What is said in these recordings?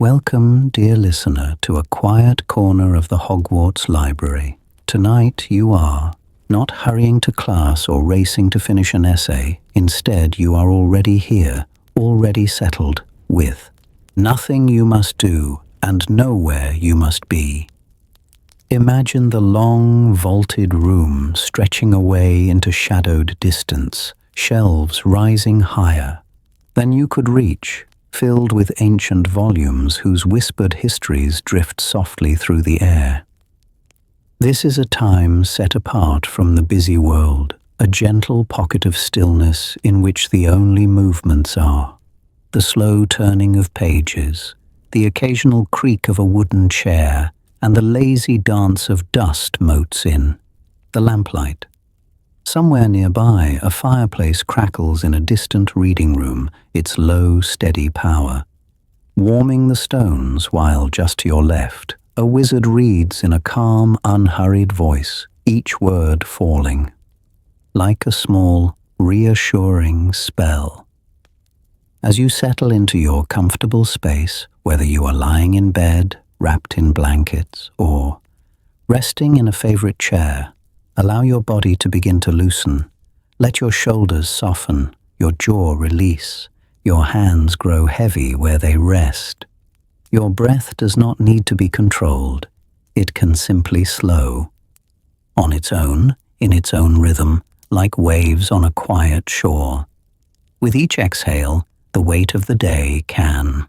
Welcome, dear listener, to a quiet corner of the Hogwarts library. Tonight you are not hurrying to class or racing to finish an essay. Instead, you are already here, already settled, with nothing you must do and nowhere you must be. Imagine the long, vaulted room stretching away into shadowed distance, shelves rising higher than you could reach, filled with ancient volumes whose whispered histories drift softly through the air. This is a time set apart from the busy world, a gentle pocket of stillness in which the only movements are the slow turning of pages, the occasional creak of a wooden chair, and the lazy dance of dust motes in the lamplight. Somewhere nearby, a fireplace crackles in a distant reading room, its low, steady power warming the stones, while just to your left, a wizard reads in a calm, unhurried voice, each word falling like a small, reassuring spell. As you settle into your comfortable space, whether you are lying in bed, wrapped in blankets, or resting in a favorite chair, allow your body to begin to loosen. Let your shoulders soften, your jaw release, your hands grow heavy where they rest. Your breath does not need to be controlled. It can simply slow on its own, in its own rhythm, like waves on a quiet shore. With each exhale, the weight of the day can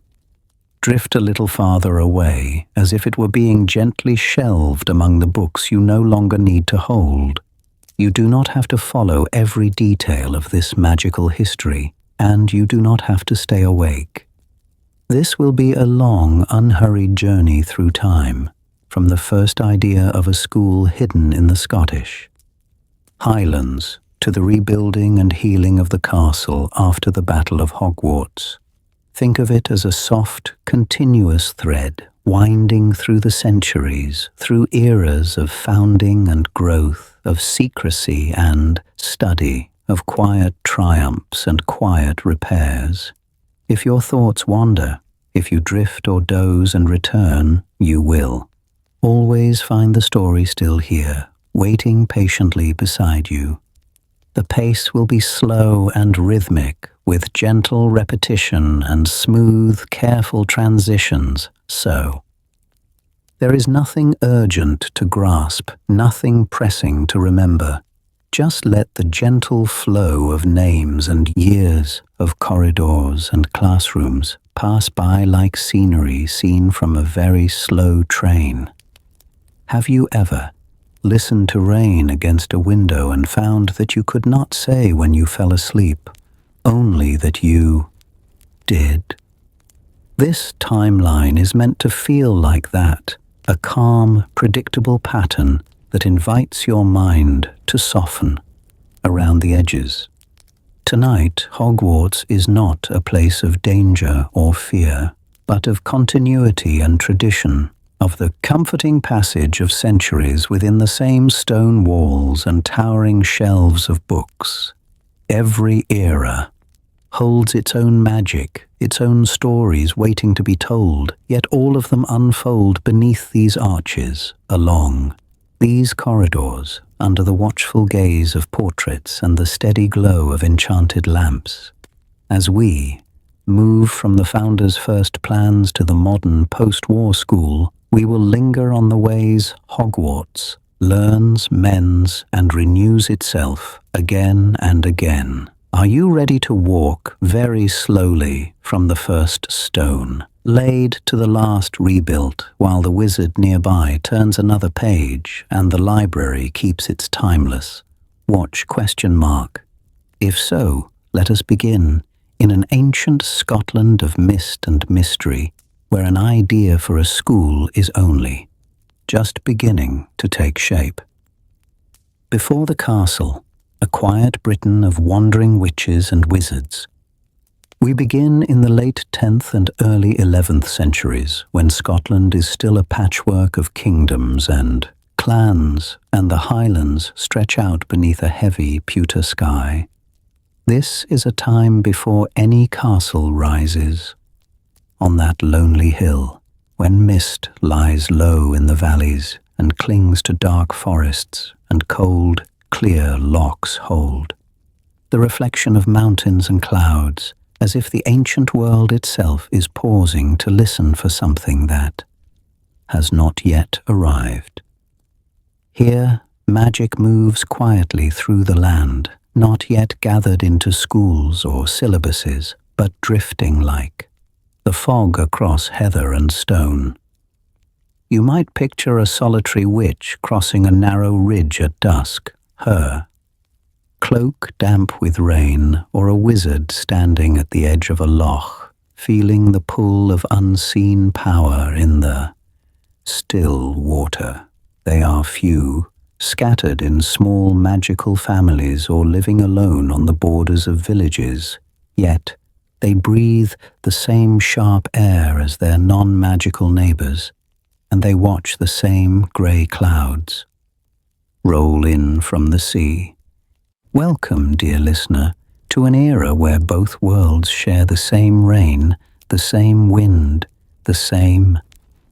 drift a little farther away, as if it were being gently shelved among the books you no longer need to hold. You do not have to follow every detail of this magical history, and you do not have to stay awake. This will be a long, unhurried journey through time, from the first idea of a school hidden in the Scottish Highlands to the rebuilding and healing of the castle after the Battle of Hogwarts. Think of it as a soft, continuous thread winding through the centuries, through eras of founding and growth, of secrecy and study, of quiet triumphs and quiet repairs. If your thoughts wander, if you drift or doze and return, you will always find the story still here, waiting patiently beside you. The pace will be slow and rhythmic, with gentle repetition and smooth, careful transitions, so there is nothing urgent to grasp, nothing pressing to remember. Just let the gentle flow of names and years, of corridors and classrooms, pass by like scenery seen from a very slow train. Have you ever listened to rain against a window and found that you could not say when you fell asleep, only that you did? This timeline is meant to feel like that, a calm, predictable pattern that invites your mind to soften around the edges. Tonight, Hogwarts is not a place of danger or fear, but of continuity and tradition, of the comforting passage of centuries within the same stone walls and towering shelves of books. Every era holds its own magic, its own stories waiting to be told, yet all of them unfold beneath these arches, along these corridors, under the watchful gaze of portraits and the steady glow of enchanted lamps. As we move from the founder's first plans to the modern post-war school, we will linger on the ways Hogwarts learns, mends, and renews itself again and again. Are you ready to walk very slowly from the first stone, laid to the last rebuilt, while the wizard nearby turns another page and the library keeps its timeless watch ? If so, let us begin in an ancient Scotland of mist and mystery, where an idea for a school is only just beginning to take shape. Before the castle, a quiet Britain of wandering witches and wizards. We begin in the late 10th and early 11th centuries, when Scotland is still a patchwork of kingdoms and clans, and the Highlands stretch out beneath a heavy pewter sky. This is a time before any castle rises, on that lonely hill, when mist lies low in the valleys and clings to dark forests and cold, clear locks hold. The reflection of mountains and clouds, as if the ancient world itself is pausing to listen for something that has not yet arrived. Here, magic moves quietly through the land, not yet gathered into schools or syllabuses, but drifting like the fog across heather and stone. You might picture a solitary witch crossing a narrow ridge at dusk, her cloak damp with rain, or a wizard standing at the edge of a loch, feeling the pull of unseen power in the still water. They are few, scattered in small magical families or living alone on the borders of villages, yet they breathe the same sharp air as their non-magical neighbors, and they watch the same grey clouds roll in from the sea. Welcome, dear listener, to an era where both worlds share the same rain, the same wind, the same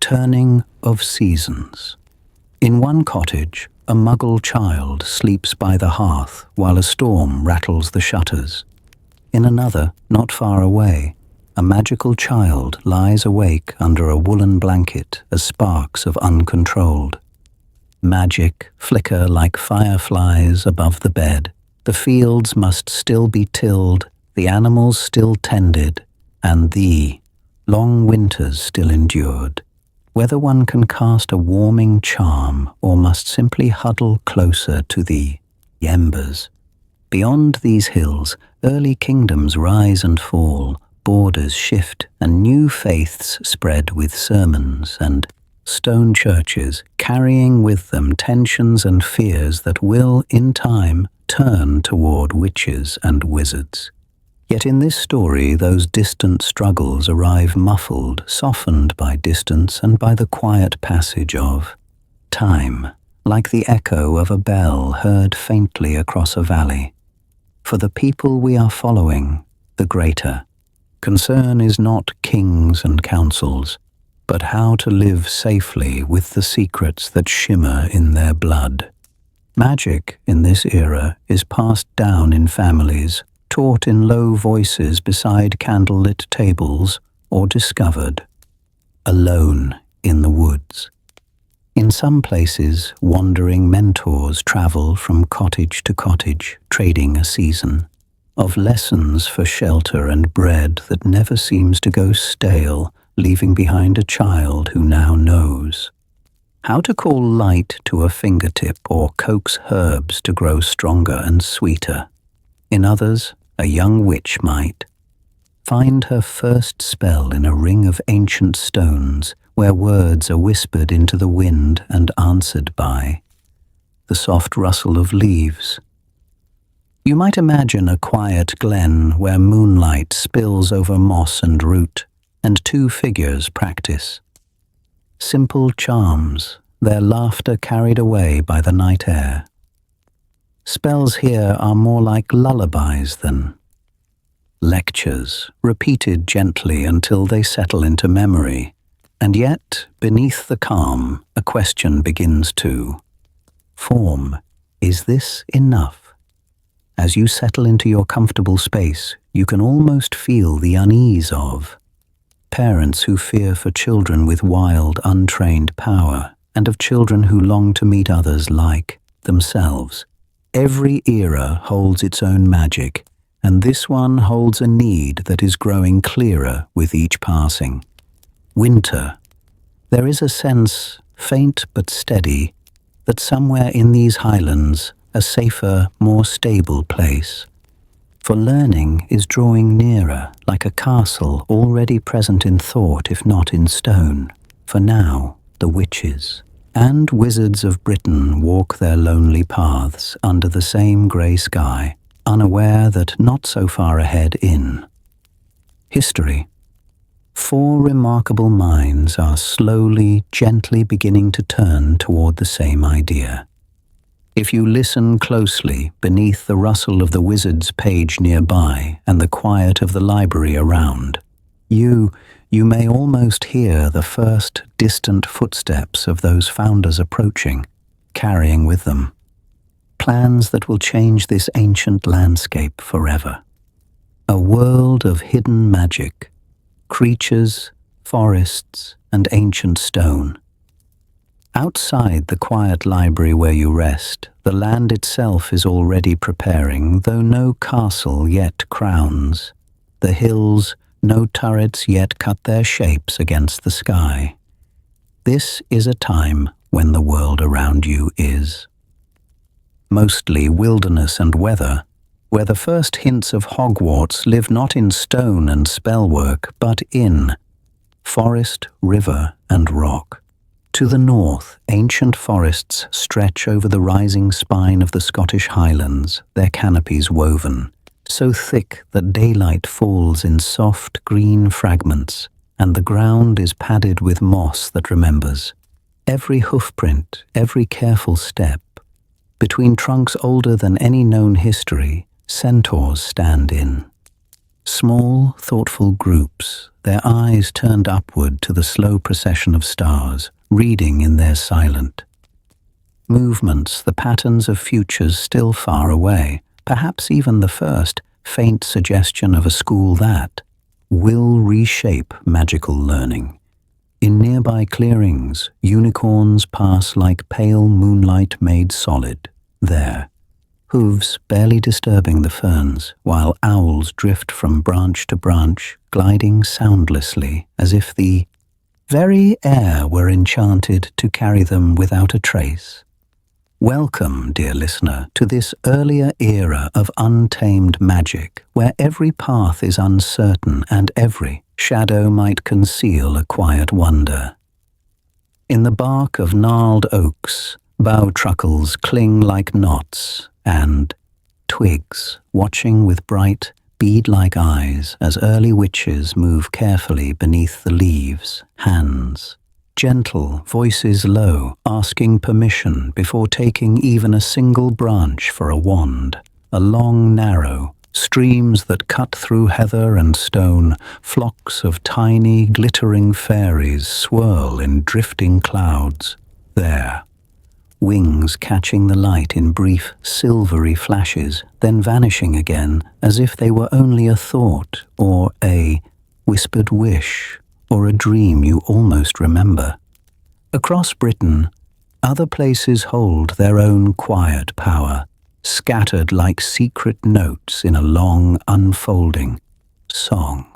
turning of seasons. In one cottage, a Muggle child sleeps by the hearth while a storm rattles the shutters. In another, not far away, a magical child lies awake under a woolen blanket as sparks of uncontrolled magic flicker like fireflies above the bed. The fields must still be tilled, the animals still tended, and the long winters still endured. Whether one can cast a warming charm or must simply huddle closer to the embers. Beyond these hills, early kingdoms rise and fall, borders shift, and new faiths spread with sermons and stone churches, carrying with them tensions and fears that will, in time, turn toward witches and wizards. Yet in this story, those distant struggles arrive muffled, softened by distance and by the quiet passage of time, like the echo of a bell heard faintly across a valley. For the people we are following, the greater concern is not kings and councils, but how to live safely with the secrets that shimmer in their blood. Magic in this era is passed down in families, taught in low voices beside candlelit tables, or discovered alone in the woods. In some places, wandering mentors travel from cottage to cottage, trading a season of lessons for shelter and bread that never seems to go stale, leaving behind a child who now knows how to call light to a fingertip or coax herbs to grow stronger and sweeter. In others, a young witch might find her first spell in a ring of ancient stones where words are whispered into the wind and answered by the soft rustle of leaves. You might imagine a quiet glen where moonlight spills over moss and root, and two figures practice simple charms, their laughter carried away by the night air. Spells here are more like lullabies than lectures, repeated gently until they settle into memory. And yet, beneath the calm, a question begins to form. Is this enough? As you settle into your comfortable space, you can almost feel the unease of parents who fear for children with wild, untrained power, and of children who long to meet others like themselves. Every era holds its own magic, and this one holds a need that is growing clearer with each passing. Winter. There is a sense, faint but steady, that somewhere in these highlands, a safer, more stable place. For learning is drawing nearer, like a castle already present in thought if not in stone. For now, the witches and wizards of Britain walk their lonely paths under the same grey sky, unaware that not so far ahead in history, 4 remarkable minds are slowly, gently beginning to turn toward the same idea. If you listen closely, beneath the rustle of the wizard's page nearby and the quiet of the library around, you you may almost hear the first distant footsteps of those founders approaching, carrying with them plans that will change this ancient landscape forever. A world of hidden magic, creatures, forests, and ancient stone. Outside the quiet library where you rest, the land itself is already preparing, though no castle yet crowns. The hills, no turrets yet cut their shapes against the sky. This is a time when the world around you is mostly wilderness and weather, where the first hints of Hogwarts live not in stone and spellwork, but in forest, river, and rock. To the north, ancient forests stretch over the rising spine of the Scottish Highlands, their canopies woven, so thick that daylight falls in soft green fragments, and the ground is padded with moss that remembers. Every hoofprint, every careful step. Between trunks older than any known history, centaurs stand in. Small, thoughtful groups, their eyes turned upward to the slow procession of stars, reading in their silent movements the patterns of futures still far away, perhaps even the first faint suggestion of a school that will reshape magical learning. In nearby clearings, unicorns pass like pale moonlight made solid, their hooves barely disturbing the ferns, while owls drift from branch to branch, gliding soundlessly as if the very air were enchanted to carry them without a trace. Welcome, dear listener, to this earlier era of untamed magic, where every path is uncertain and every shadow might conceal a quiet wonder. In the bark of gnarled oaks, bough truckles cling like knots, and twigs, watching with bright, bead-like eyes as early witches move carefully beneath the leaves, hands gentle, voices low, asking permission before taking even a single branch for a wand. A long, narrow, streams that cut through heather and stone, flocks of tiny, glittering fairies swirl in drifting clouds. There, wings catching the light in brief, silvery flashes, then vanishing again as if they were only a thought or a whispered wish or a dream you almost remember. Across Britain, other places hold their own quiet power, scattered like secret notes in a long, unfolding song.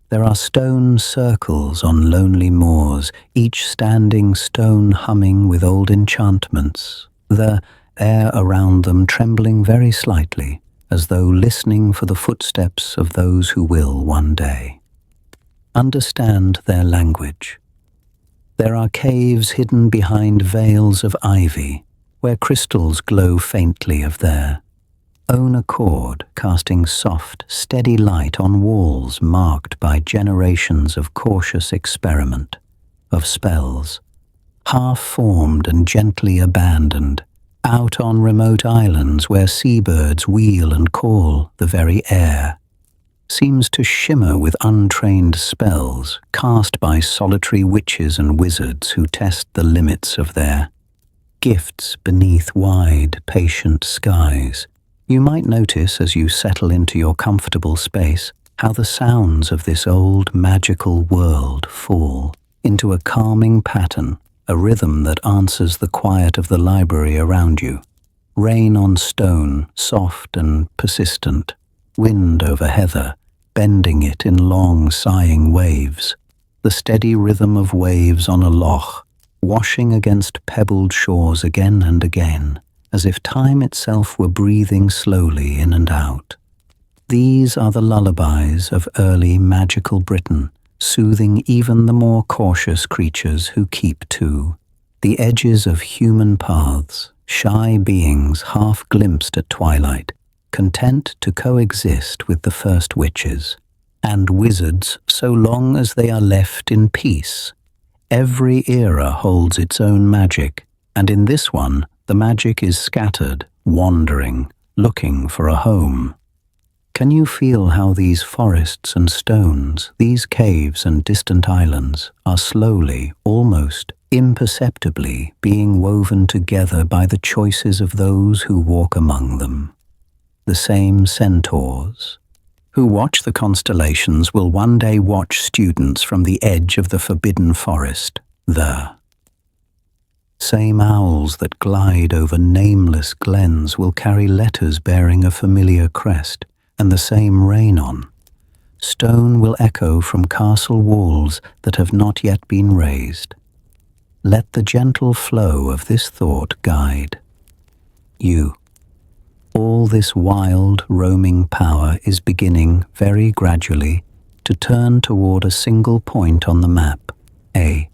There are stone circles on lonely moors, each standing stone humming with old enchantments, the air around them trembling very slightly, as though listening for the footsteps of those who will one day understand their language. There are caves hidden behind veils of ivy, where crystals glow faintly of their own accord, casting soft, steady light on walls marked by generations of cautious experiment, of spells, half-formed and gently abandoned, out on remote islands where seabirds wheel and call. The very air seems to shimmer with untrained spells cast by solitary witches and wizards who test the limits of their gifts beneath wide, patient skies. You might notice as you settle into your comfortable space how the sounds of this old magical world fall into a calming pattern, a rhythm that answers the quiet of the library around you. Rain on stone, soft and persistent, wind over heather, bending it in long, sighing waves. The steady rhythm of waves on a loch, washing against pebbled shores again and again, as if time itself were breathing slowly in and out. These are the lullabies of early magical Britain, soothing even the more cautious creatures who keep to the edges of human paths, shy beings half glimpsed at twilight, content to coexist with the first witches and wizards so long as they are left in peace. Every era holds its own magic, and in this one, the magic is scattered, wandering, looking for a home. Can you feel how these forests and stones, these caves and distant islands, are slowly, almost imperceptibly, being woven together by the choices of those who walk among them? The same centaurs who watch the constellations will one day watch students from the edge of the forbidden forest. The same owls that glide over nameless glens will carry letters bearing a familiar crest, and the same rain-on stone will echo from castle walls that have not yet been raised. Let the gentle flow of this thought guide you. All this wild, roaming power is beginning, very gradually, to turn toward a single point on the map, a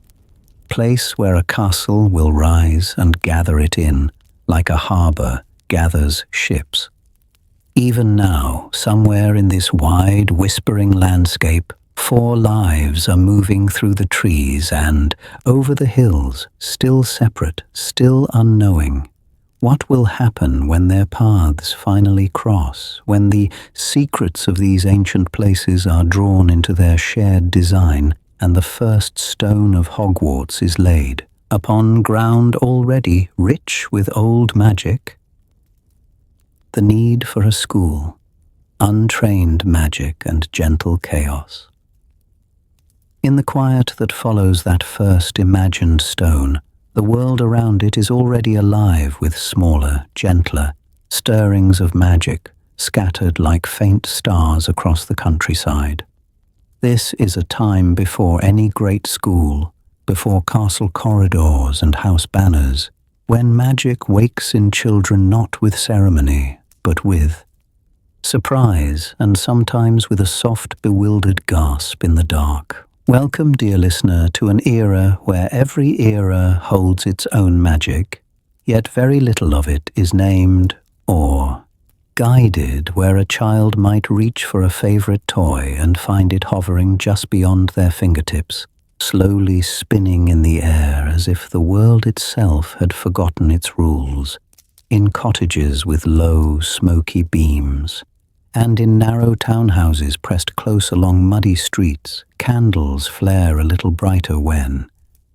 place where a castle will rise and gather it in, like a harbor gathers ships. Even now, somewhere in this wide, whispering landscape, 4 lives are moving through the trees and, over the hills, still separate, still unknowing. What will happen when their paths finally cross, when the secrets of these ancient places are drawn into their shared design, and the first stone of Hogwarts is laid, upon ground already rich with old magic? The need for a school, untrained magic and gentle chaos. In the quiet that follows that first imagined stone, the world around it is already alive with smaller, gentler stirrings of magic, scattered like faint stars across the countryside. This is a time before any great school, before castle corridors and house banners, when magic wakes in children not with ceremony, but with surprise, and sometimes with a soft, bewildered gasp in the dark. Welcome, dear listener, to an era where every era holds its own magic, yet very little of it is named or guided, where a child might reach for a favorite toy and find it hovering just beyond their fingertips, slowly spinning in the air as if the world itself had forgotten its rules, in cottages with low, smoky beams, and in narrow townhouses pressed close along muddy streets, candles flare a little brighter when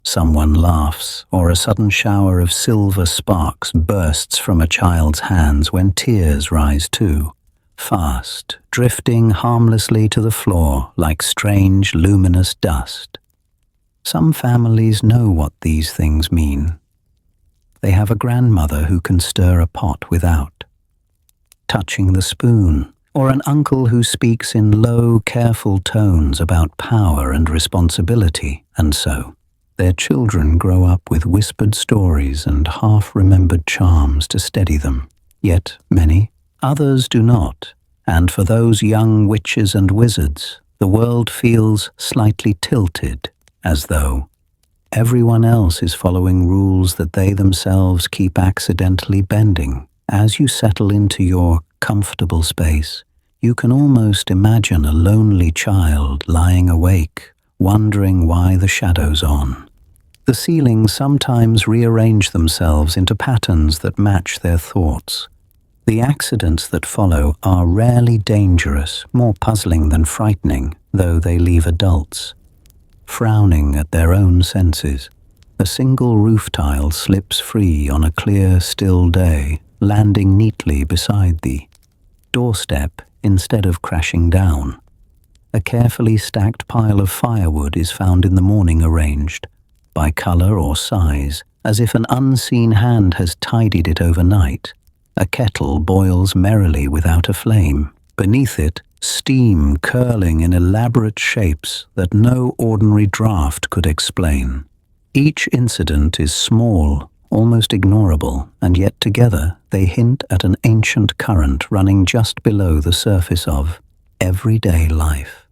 someone laughs, or a sudden shower of silver sparks bursts from a child's hands when tears rise too, fast, drifting harmlessly to the floor like strange, luminous dust. Some families know what these things mean. They have a grandmother who can stir a pot without touching the spoon, or an uncle who speaks in low, careful tones about power and responsibility, and so their children grow up with whispered stories and half-remembered charms to steady them. Yet many others do not, and for those young witches and wizards, the world feels slightly tilted, as though everyone else is following rules that they themselves keep accidentally bending. As you settle into your comfortable space, you can almost imagine a lonely child lying awake, wondering why the shadow's on. The ceilings sometimes rearrange themselves into patterns that match their thoughts. The accidents that follow are rarely dangerous, more puzzling than frightening, though they leave adults frowning at their own senses. A single roof tile slips free on a clear, still day, landing neatly beside the doorstep instead of crashing down. A carefully stacked pile of firewood is found in the morning arranged, by color or size, as if an unseen hand has tidied it overnight. A kettle boils merrily without a flame. Beneath it, steam curling in elaborate shapes that no ordinary draught could explain. Each incident is small, almost ignorable, and yet together they hint at an ancient current running just below the surface of everyday life.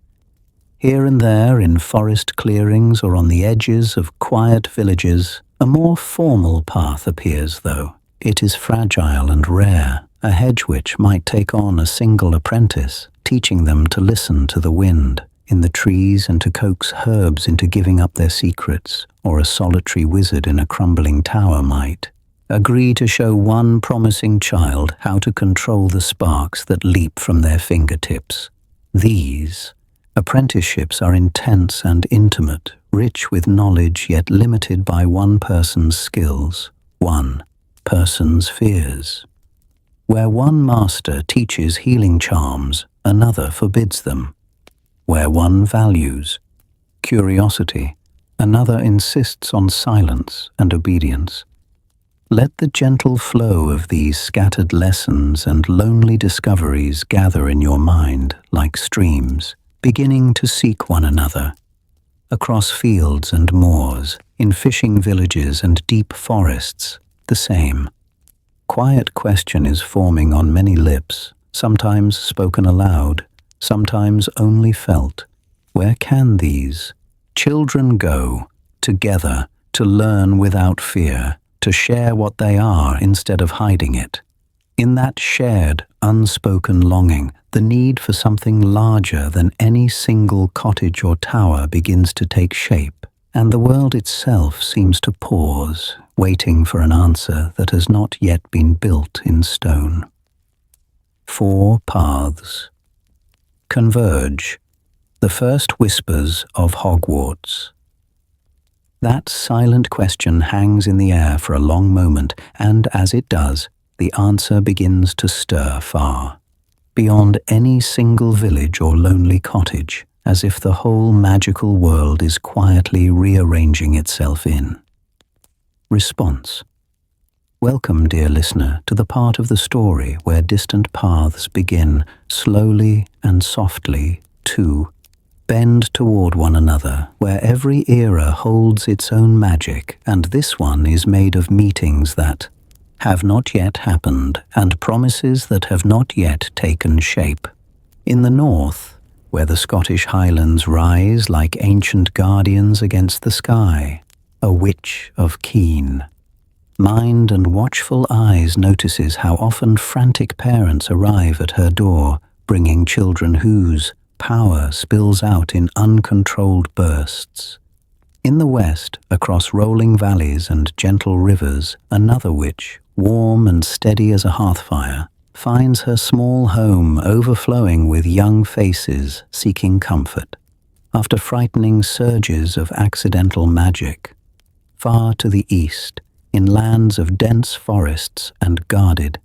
Here and there, in forest clearings or on the edges of quiet villages, a more formal path appears, though it is fragile and rare, a hedge which might take on a single apprentice, teaching them to listen to the wind in the trees and to coax herbs into giving up their secrets, or a solitary wizard in a crumbling tower might Agree to show one promising child how to control the sparks that leap from their fingertips. These apprenticeships are intense and intimate, rich with knowledge yet limited by one person's skills, one person's fears. Where one master teaches healing charms, another forbids them. Where one values curiosity, another insists on silence and obedience. Let the gentle flow of these scattered lessons and lonely discoveries gather in your mind like streams, beginning to seek one another. Across fields and moors, in fishing villages and deep forests, the same quiet question is forming on many lips, sometimes spoken aloud, sometimes only felt. Where can these children go together to learn without fear, to share what they are instead of hiding it? In that shared, unspoken longing, the need for something larger than any single cottage or tower begins to take shape, and the world itself seems to pause, waiting for an answer that has not yet been built in stone. 4 paths converge, the first whispers of Hogwarts. That silent question hangs in the air for a long moment, and as it does, the answer begins to stir far, beyond any single village or lonely cottage, as if the whole magical world is quietly rearranging itself in. Response. Welcome, dear listener, to the part of the story where distant paths begin, slowly and softly, to bend toward one another, where every era holds its own magic, and this one is made of meetings that have not yet happened and promises that have not yet taken shape. In the north, where the Scottish Highlands rise like ancient guardians against the sky, a witch of keen mind and watchful eyes notices how often frantic parents arrive at her door, bringing children whose power spills out in uncontrolled bursts. In the west, across rolling valleys and gentle rivers, another witch, warm and steady as a hearthfire, finds her small home overflowing with young faces seeking comfort. After frightening surges of accidental magic, far to the east, in lands of dense forests and guarded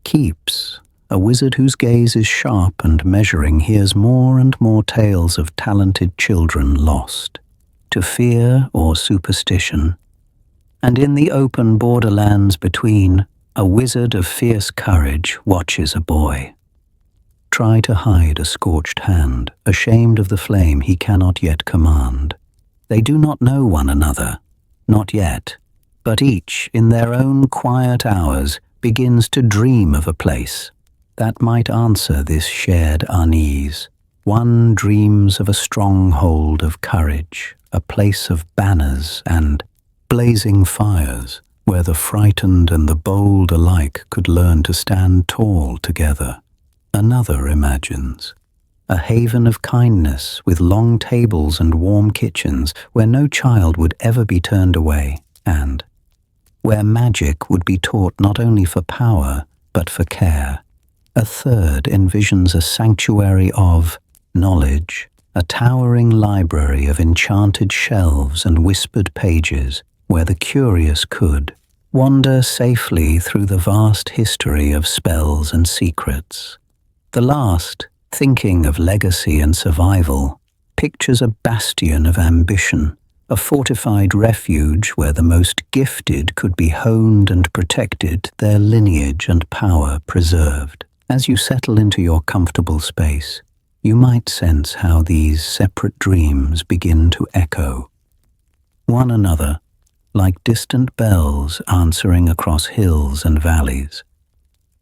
keeps, a wizard whose gaze is sharp and measuring hears more and more tales of talented children lost to fear or superstition. And in the open borderlands between, a wizard of fierce courage watches a boy try to hide a scorched hand, ashamed of the flame he cannot yet command. They do not know one another, not yet, but each, in their own quiet hours, begins to dream of a place that might answer this shared unease. One dreams of a stronghold of courage, a place of banners and blazing fires, where the frightened and the bold alike could learn to stand tall together. Another imagines a haven of kindness with long tables and warm kitchens where no child would ever be turned away, and where magic would be taught not only for power but for care. A third envisions a sanctuary of knowledge, a towering library of enchanted shelves and whispered pages where the curious could wander safely through the vast history of spells and secrets. The last, thinking of legacy and survival, pictures a bastion of ambition, a fortified refuge where the most gifted could be honed and protected, their lineage and power preserved. As you settle into your comfortable space, you might sense how these separate dreams begin to echo one another, like distant bells answering across hills and valleys.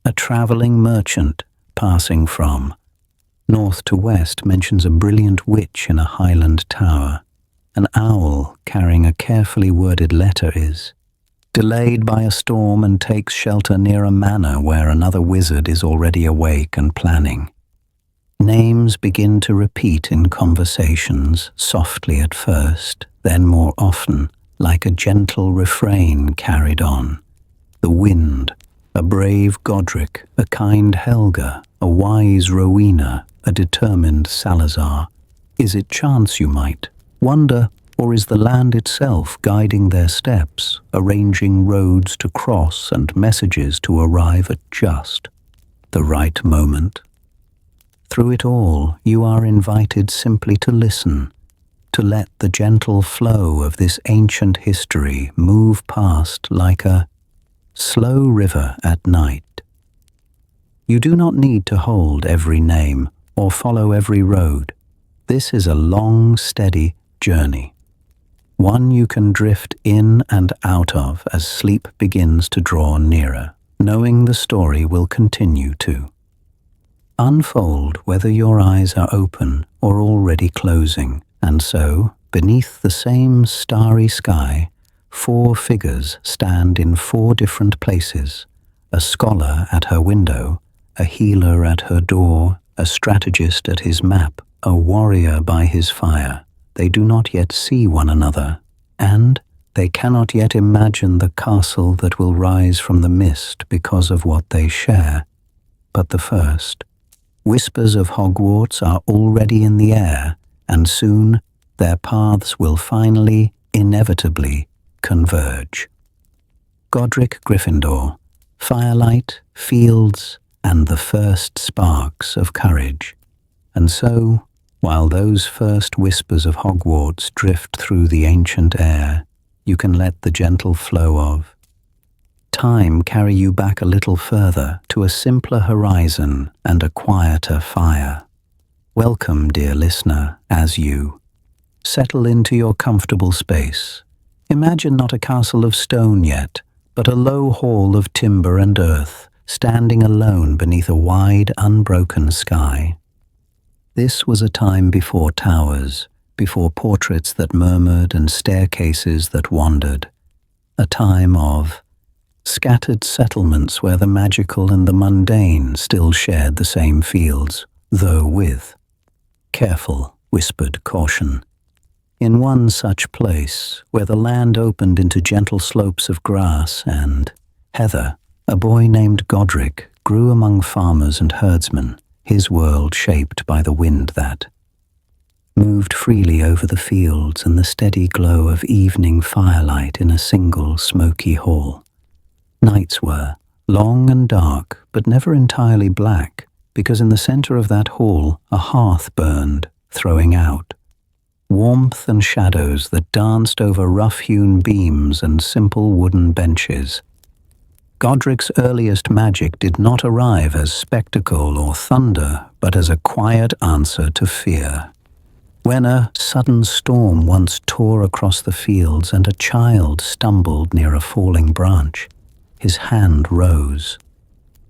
A traveling merchant passing from north to west mentions a brilliant witch in a highland tower. An owl carrying a carefully worded letter is delayed by a storm and takes shelter near a manor where another wizard is already awake and planning. Names begin to repeat in conversations, softly at first, then more often, like a gentle refrain carried on. the wind, a brave Godric, a kind Helga, a wise Rowena, a determined Salazar? Is it chance, you might wonder, or is the land itself guiding their steps, arranging roads to cross and messages to arrive at just the right moment? Through it all, you are invited simply to listen, to let the gentle flow of this ancient history move past like a slow river at night. You do not need to hold every name or follow every road. This is a long, steady journey, one you can drift in and out of as sleep begins to draw nearer, knowing the story will continue to unfold whether your eyes are open or already closing. And so, beneath the same starry sky, 4 figures stand in 4 different places: a scholar at her window, a healer at her door, a strategist at his map, a warrior by his fire. They do not yet see one another, and they cannot yet imagine the castle that will rise from the mist because of what they share. But the first whispers of Hogwarts are already in the air, and soon their paths will finally, inevitably, converge. Godric Gryffindor, firelight, fields, and the first sparks of courage. And so, while those first whispers of Hogwarts drift through the ancient air, you can let the gentle flow of time carry you back a little further to a simpler horizon and a quieter fire. Welcome, dear listener, as you settle into your comfortable space. Imagine not a castle of stone yet, but a low hall of timber and earth, standing alone beneath a wide, unbroken sky. This was a time before towers, before portraits that murmured and staircases that wandered. A time of scattered settlements where the magical and the mundane still shared the same fields, though with careful, whispered caution. In one such place, where the land opened into gentle slopes of grass and heather, a boy named Godric grew among farmers and herdsmen, his world shaped by the wind that moved freely over the fields and the steady glow of evening firelight in a single smoky hall. Nights were long and dark, but never entirely black, because in the center of that hall a hearth burned, throwing out warmth and shadows that danced over rough-hewn beams and simple wooden benches. Godric's earliest magic did not arrive as spectacle or thunder, but as a quiet answer to fear. When a sudden storm once tore across the fields and a child stumbled near a falling branch, his hand rose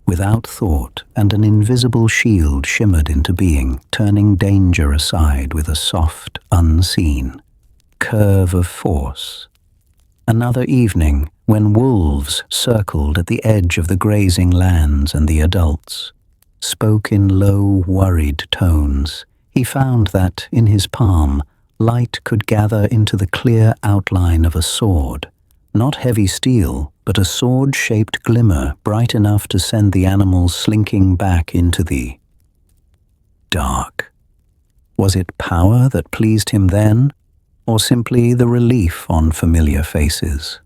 without thought, and an invisible shield shimmered into being, turning danger aside with a soft, unseen curve of force. Another evening, when wolves circled at the edge of the grazing lands and the adults spoke in low, worried tones, he found that, in his palm, light could gather into the clear outline of a sword. Not heavy steel, but a sword-shaped glimmer bright enough to send the animals slinking back into the dark. Was it power that pleased him then, or simply the relief on familiar faces?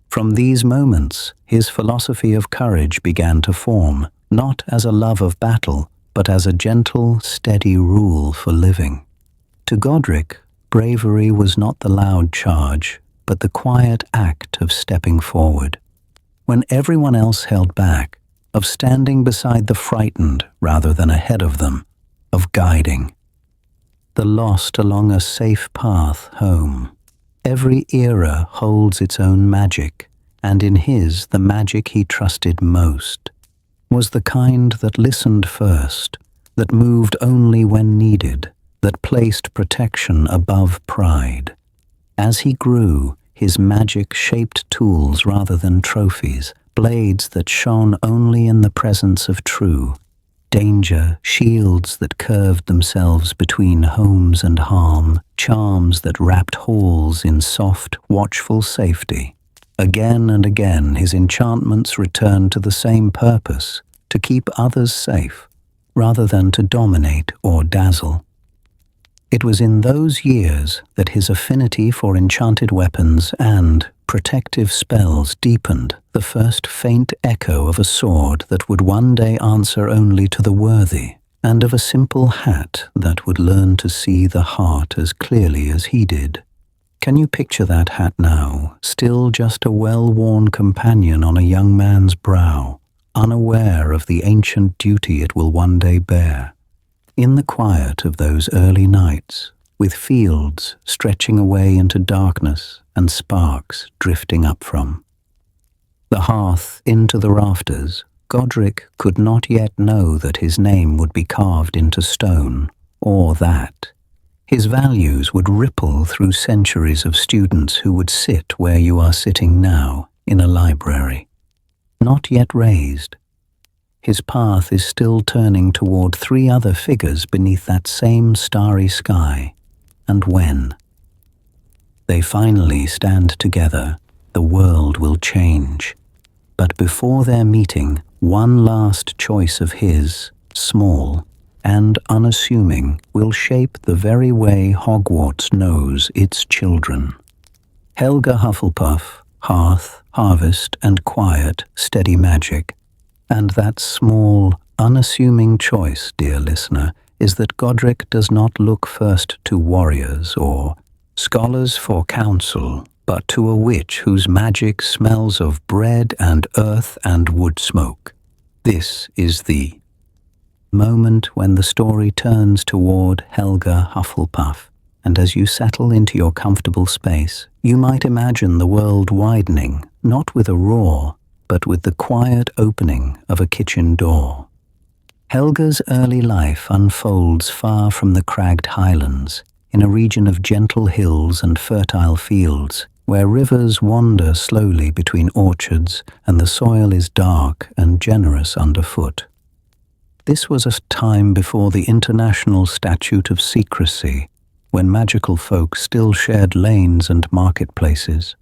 From these moments, his philosophy of courage began to form, not as a love of battle, but as a gentle, steady rule for living. To Godric, bravery was not the loud charge, but the quiet act of stepping forward, when everyone else held back, of standing beside the frightened rather than ahead of them, of guiding the lost along a safe path home. Every era holds its own magic, and in his, the magic he trusted most was the kind that listened first, that moved only when needed, that placed protection above pride. As he grew, his magic shaped tools rather than trophies, blades that shone only in the presence of true danger, shields that curved themselves between homes and harm, charms that wrapped halls in soft, watchful safety. Again and again his enchantments returned to the same purpose, to keep others safe, rather than to dominate or dazzle. It was in those years that his affinity for enchanted weapons and protective spells deepened, the first faint echo of a sword that would one day answer only to the worthy, and of a simple hat that would learn to see the heart as clearly as he did. Can you picture that hat now, still just a well-worn companion on a young man's brow, unaware of the ancient duty it will one day bear? In the quiet of those early nights, with fields stretching away into darkness and sparks drifting up from the hearth into the rafters, Godric could not yet know that his name would be carved into stone, or that his values would ripple through centuries of students who would sit where you are sitting now, in a library, not yet raised. His path is still turning toward 3 other figures beneath that same starry sky, and when they finally stand together, the world will change. But before their meeting, one last choice of his, small and unassuming, will shape the very way Hogwarts knows its children. Helga Hufflepuff, hearth, harvest, and quiet, steady magic. And that small, unassuming choice, dear listener, is that Godric does not look first to warriors or scholars for counsel, but to a witch whose magic smells of bread and earth and wood smoke. This is the moment when the story turns toward Helga Hufflepuff, and as you settle into your comfortable space, you might imagine the world widening, not with a roar, but with the quiet opening of a kitchen door. Helga's early life unfolds far from the cragged highlands, in a region of gentle hills and fertile fields, where rivers wander slowly between orchards and the soil is dark and generous underfoot. This was a time before the international statute of secrecy, when magical folk still shared lanes and marketplaces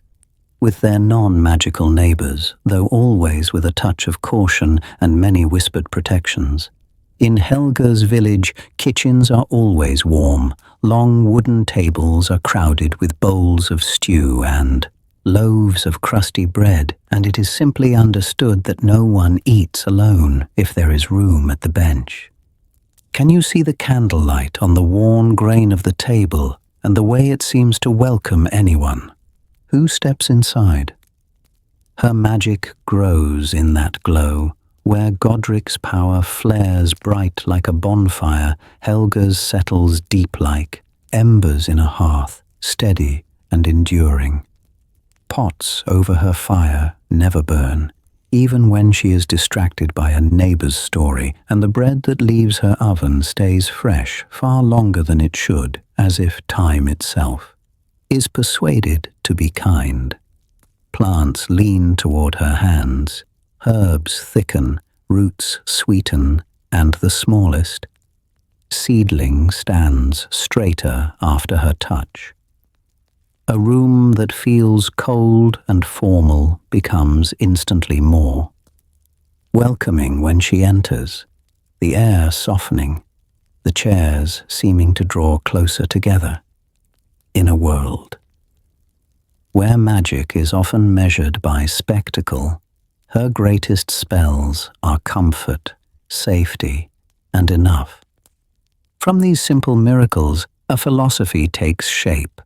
with their non-magical neighbors, though always with a touch of caution and many whispered protections. In Helga's village, kitchens are always warm, long wooden tables are crowded with bowls of stew and loaves of crusty bread, and it is simply understood that no one eats alone if there is room at the bench. Can you see the candlelight on the worn grain of the table and the way it seems to welcome anyone? Who steps inside? Her magic grows in that glow. Where Godric's power flares bright like a bonfire, Helga's settles deep like embers in a hearth, steady and enduring. Pots over her fire never burn, even when she is distracted by a neighbor's story, and the bread that leaves her oven stays fresh far longer than it should, as if time itself is persuaded to be kind. Plants lean toward her hands, herbs thicken, roots sweeten, and the smallest seedling stands straighter after her touch. A room that feels cold and formal becomes instantly more welcoming when she enters, the air softening, the chairs seeming to draw closer together. In a world where magic is often measured by spectacle, her greatest spells are comfort, safety, and enough. From these simple miracles, a philosophy takes shape.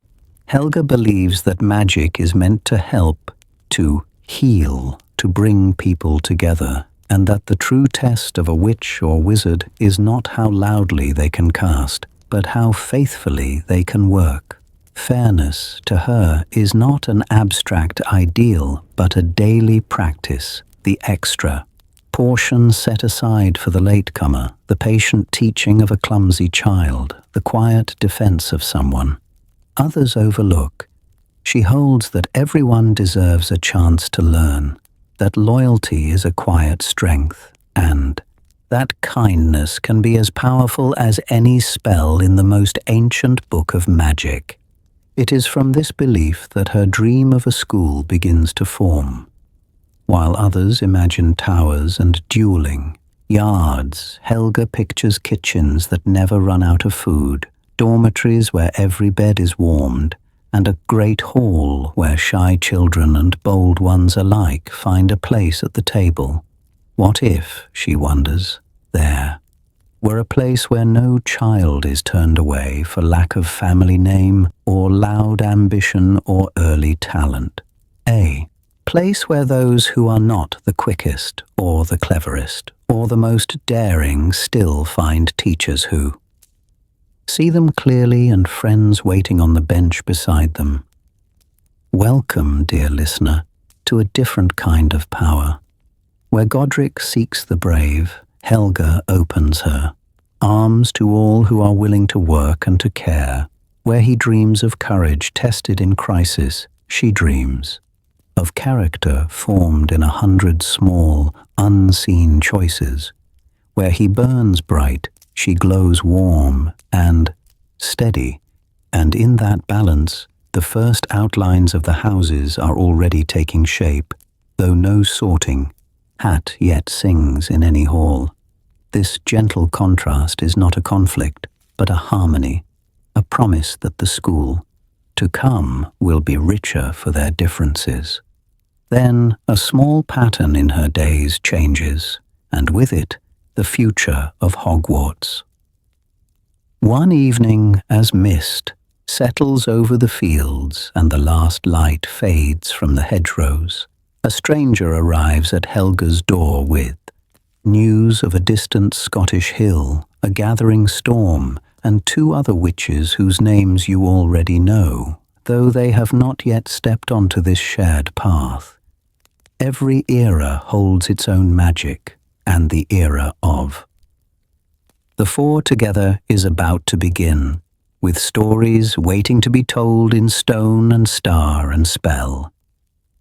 Helga believes that magic is meant to help, to heal, to bring people together, and that the true test of a witch or wizard is not how loudly they can cast, but how faithfully they can work. Fairness, to her, is not an abstract ideal, but a daily practice, the extra portion set aside for the latecomer, the patient teaching of a clumsy child, the quiet defense of someone others overlook. She holds that everyone deserves a chance to learn, that loyalty is a quiet strength, and that kindness can be as powerful as any spell in the most ancient book of magic. It is from this belief that her dream of a school begins to form. While others imagine towers and dueling, yards, Helga pictures kitchens that never run out of food, dormitories where every bed is warmed, and a great hall where shy children and bold ones alike find a place at the table. What if, she wonders, there were a place where no child is turned away for lack of family name or loud ambition or early talent? A place where those who are not the quickest or the cleverest or the most daring still find teachers who see them clearly and friends waiting on the bench beside them. Welcome, dear listener, to a different kind of power. Where Godric seeks the brave, Helga opens her arms to all who are willing to work and to care. Where he dreams of courage tested in crisis, she dreams of character formed in 100 small, unseen choices. Where he burns bright, she glows warm and steady, and in that balance, the first outlines of the houses are already taking shape, though no sorting hat yet sings in any hall. This gentle contrast is not a conflict, but a harmony, a promise that the school to come will be richer for their differences. Then a small pattern in her days changes, and with it, the future of Hogwarts. One evening, as mist settles over the fields and the last light fades from the hedgerows, a stranger arrives at Helga's door with news of a distant Scottish hill, a gathering storm, and 2 other witches whose names you already know, though they have not yet stepped onto this shared path. Every era holds its own magic, and the era of the 4 together is about to begin, with stories waiting to be told in stone and star and spell.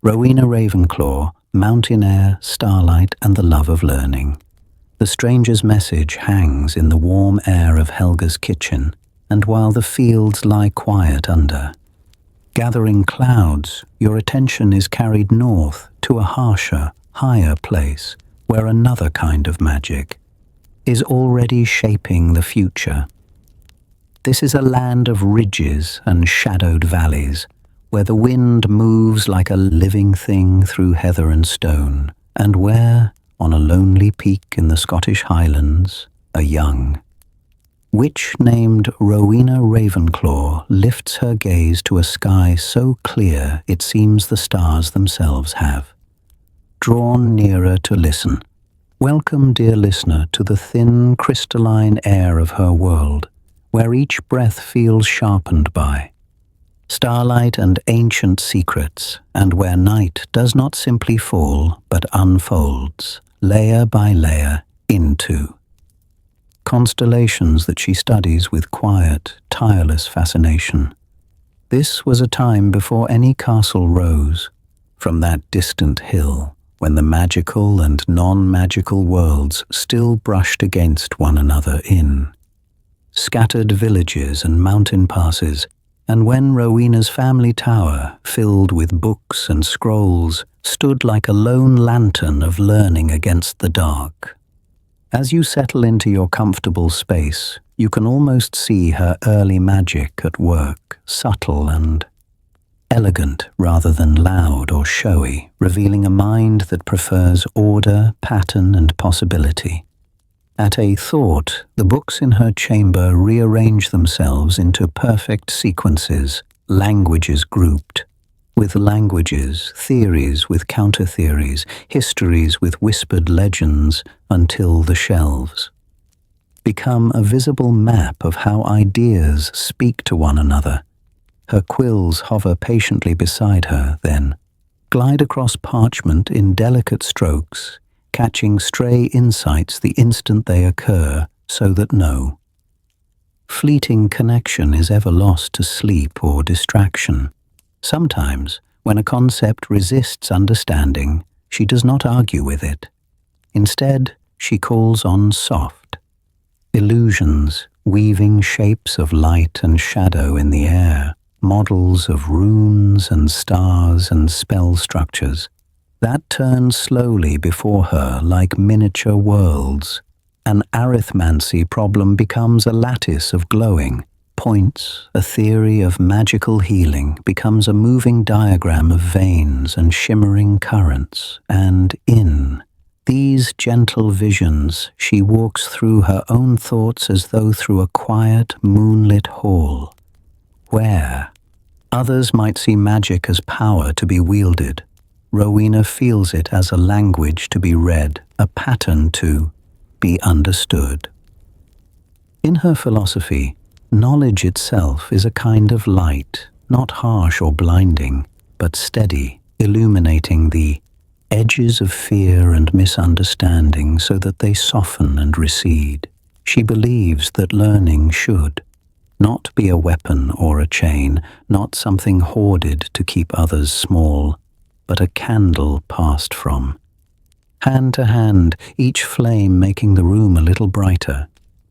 Rowena Ravenclaw, mountain air, starlight, and the love of learning. The stranger's message hangs in the warm air of Helga's kitchen, and while the fields lie quiet under gathering clouds, your attention is carried north to a harsher, higher place where another kind of magic is already shaping the future. This is a land of ridges and shadowed valleys, where the wind moves like a living thing through heather and stone, and where, on a lonely peak in the Scottish Highlands, a young witch named Rowena Ravenclaw lifts her gaze to a sky so clear it seems the stars themselves have drawn nearer to listen. Welcome, dear listener, to the thin, crystalline air of her world, where each breath feels sharpened by starlight and ancient secrets, and where night does not simply fall, but unfolds, layer by layer, into constellations that she studies with quiet, tireless fascination. This was a time before any castle rose from that distant hill, when the magical and non-magical worlds still brushed against one another in scattered villages and mountain passes, and when Rowena's family tower, filled with books and scrolls, stood like a lone lantern of learning against the dark. As you settle into your comfortable space, you can almost see her early magic at work, subtle and elegant rather than loud or showy, revealing a mind that prefers order, pattern, and possibility. At a thought, the books in her chamber rearrange themselves into perfect sequences, languages grouped with languages, theories with counter-theories, histories with whispered legends, until the shelves become a visible map of how ideas speak to one another. Her quills hover patiently beside her, then glide across parchment in delicate strokes, catching stray insights the instant they occur, so that no fleeting connection is ever lost to sleep or distraction. Sometimes, when a concept resists understanding, she does not argue with it. Instead, she calls on soft illusions, weaving shapes of light and shadow in the air, models of runes and stars and spell structures, that turn slowly before her like miniature worlds. An arithmancy problem becomes a lattice of glowing points, a theory of magical healing becomes a moving diagram of veins and shimmering currents, and in these gentle visions she walks through her own thoughts as though through a quiet, moonlit hall, where others might see magic as power to be wielded. Rowena feels it as a language to be read, a pattern to be understood. In her philosophy, knowledge itself is a kind of light, not harsh or blinding, but steady, illuminating the edges of fear and misunderstanding so that they soften and recede. She believes that learning should not be a weapon or a chain, not something hoarded to keep others small, but a candle passed from hand to hand, each flame making the room a little brighter.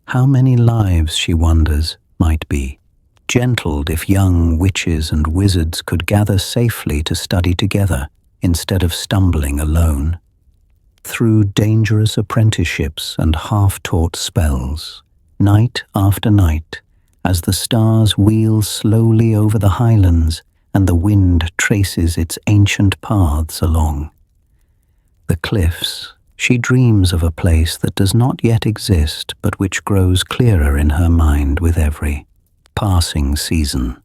How many lives, she wonders, might be gentled if young witches and wizards could gather safely to study together instead of stumbling alone through dangerous apprenticeships and half-taught spells, night after night, as the stars wheel slowly over the highlands and the wind traces its ancient paths along the cliffs. She dreams of a place that does not yet exist, but which grows clearer in her mind with every passing season.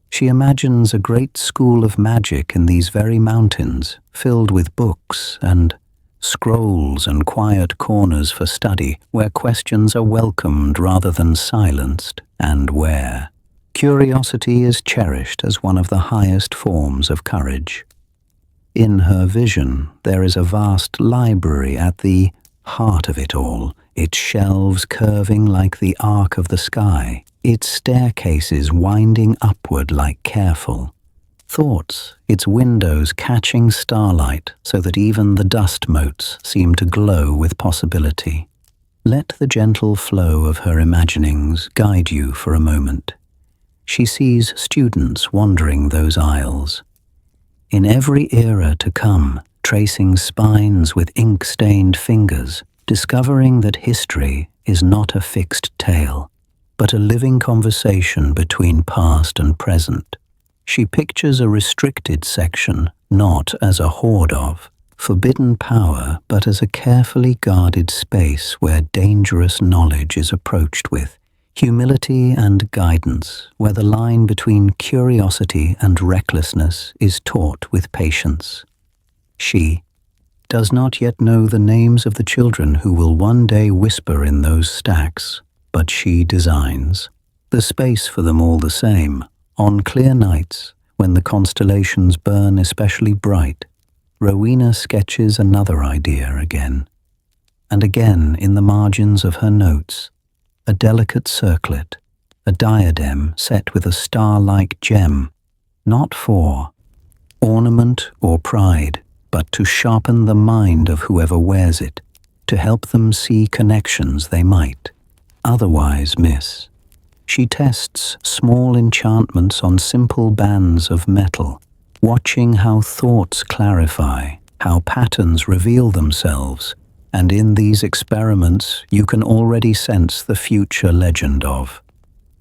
She imagines a great school of magic in these very mountains, filled with books and scrolls and quiet corners for study, where questions are welcomed rather than silenced, and where curiosity is cherished as one of the highest forms of courage. In her vision, there is a vast library at the heart of it all, its shelves curving like the arc of the sky, its staircases winding upward like careful thoughts, its windows catching starlight so that even the dust motes seem to glow with possibility. Let the gentle flow of her imaginings guide you for a moment. She sees students wandering those aisles, in every era to come, tracing spines with ink-stained fingers, discovering that history is not a fixed tale, but a living conversation between past and present. She pictures a restricted section, not as a hoard of forbidden power, but as a carefully guarded space where dangerous knowledge is approached with humility and guidance, where the line between curiosity and recklessness is taught with patience. She does not yet know the names of the children who will one day whisper in those stacks, but she designs the space for them all the same. On clear nights, when the constellations burn especially bright, Rowena sketches another idea again and again in the margins of her notes. A delicate circlet, a diadem set with a star-like gem, not for ornament or pride, but to sharpen the mind of whoever wears it, to help them see connections they might otherwise miss. She tests small enchantments on simple bands of metal, watching how thoughts clarify, how patterns reveal themselves, and in these experiments you can already sense the future legend of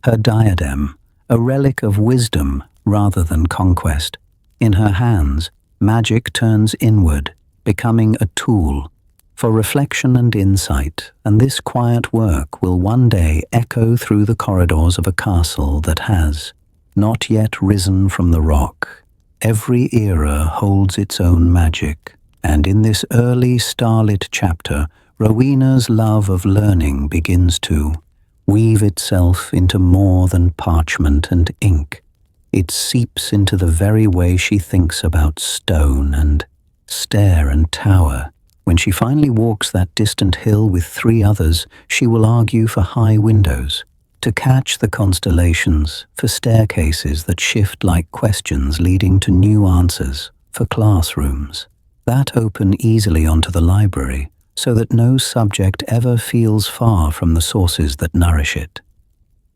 her diadem, a relic of wisdom rather than conquest. In her hands, magic turns inward, becoming a tool for reflection and insight, and this quiet work will one day echo through the corridors of a castle that has not yet risen from the rock. Every era holds its own magic, and in this early starlit chapter, Rowena's love of learning begins to weave itself into more than parchment and ink. It seeps into the very way she thinks about stone and stair and tower. When she finally walks that distant hill with 3 others, she will argue for high windows, to catch the constellations, for staircases that shift like questions leading to new answers, for classrooms that open easily onto the library, so that no subject ever feels far from the sources that nourish it.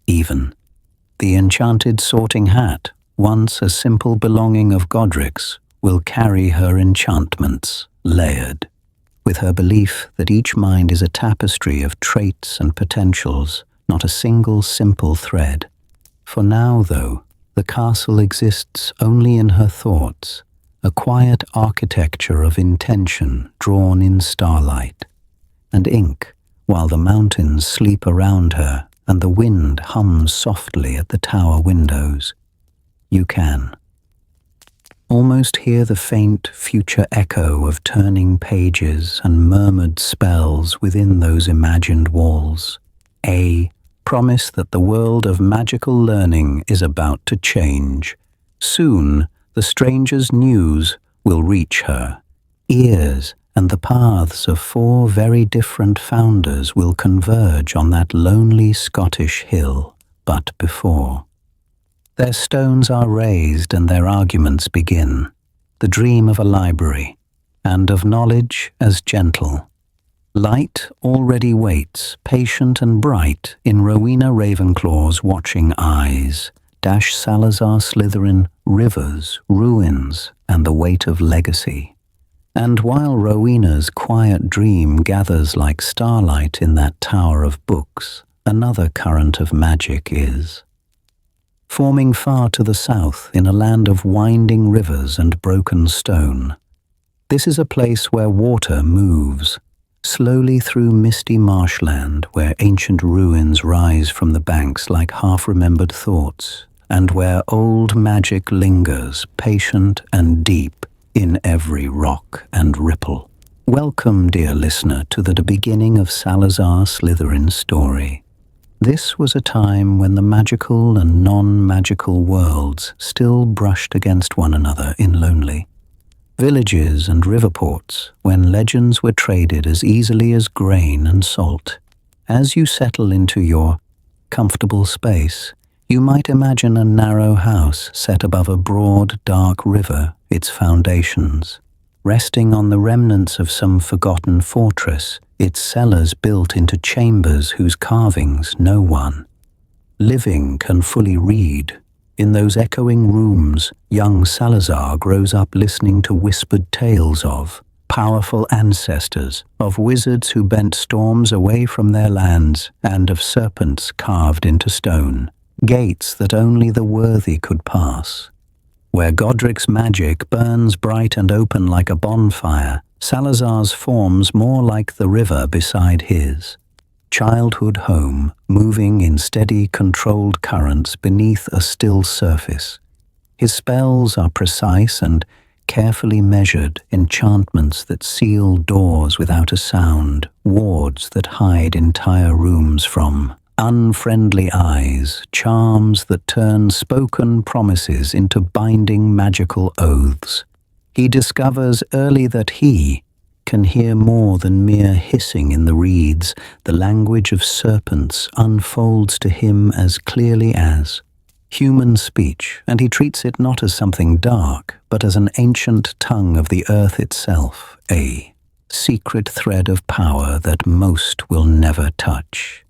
Even The enchanted sorting hat, once a simple belonging of Godric's, will carry her enchantments, layered, with her belief that each mind is a tapestry of traits and potentials, not a single simple thread. For now, though, the castle exists only in her thoughts, a quiet architecture of intention drawn in starlight and ink, while the mountains sleep around her and the wind hums softly at the tower windows. You can almost hear the faint future echo of turning pages and murmured spells within those imagined walls. A promise that the world of magical learning is about to change. Soon, the stranger's news will reach her ears, and the paths of 4 very different founders will converge on that lonely Scottish hill. But before their stones are raised and their arguments begin, the dream of a library, and of knowledge as gentle. Light already waits, patient and bright, in Rowena Ravenclaw's watching eyes. Dash Salazar Slytherin, rivers, ruins, and the weight of legacy. And while Rowena's quiet dream gathers like starlight in that tower of books, another current of magic is forming far to the south in a land of winding rivers and broken stone. This is a place where water moves slowly through misty marshland, where ancient ruins rise from the banks like half-remembered thoughts, and where old magic lingers, patient and deep, in every rock and ripple. Welcome, dear listener, to the beginning of Salazar Slytherin's story. This was a time when the magical and non-magical worlds still brushed against one another in lonely villages and river ports, when legends were traded as easily as grain and salt. As you settle into your comfortable space, you might imagine a narrow house set above a broad, dark river, its foundations resting on the remnants of some forgotten fortress, its cellars built into chambers whose carvings no one living can fully read. In those echoing rooms, young Salazar grows up listening to whispered tales of powerful ancestors, of wizards who bent storms away from their lands, and of serpents carved into stone, gates that only the worthy could pass. Where Godric's magic burns bright and open like a bonfire, Salazar's forms more like the river beside his childhood home, moving in steady, controlled currents beneath a still surface. His spells are precise and carefully measured, enchantments that seal doors without a sound, wards that hide entire rooms from unfriendly eyes, charms that turn spoken promises into binding magical oaths. He discovers early that he can hear more than mere hissing in the reeds. The language of serpents unfolds to him as clearly as human speech, and he treats it not as something dark, but as an ancient tongue of the earth itself, a secret thread of power that most will never touch.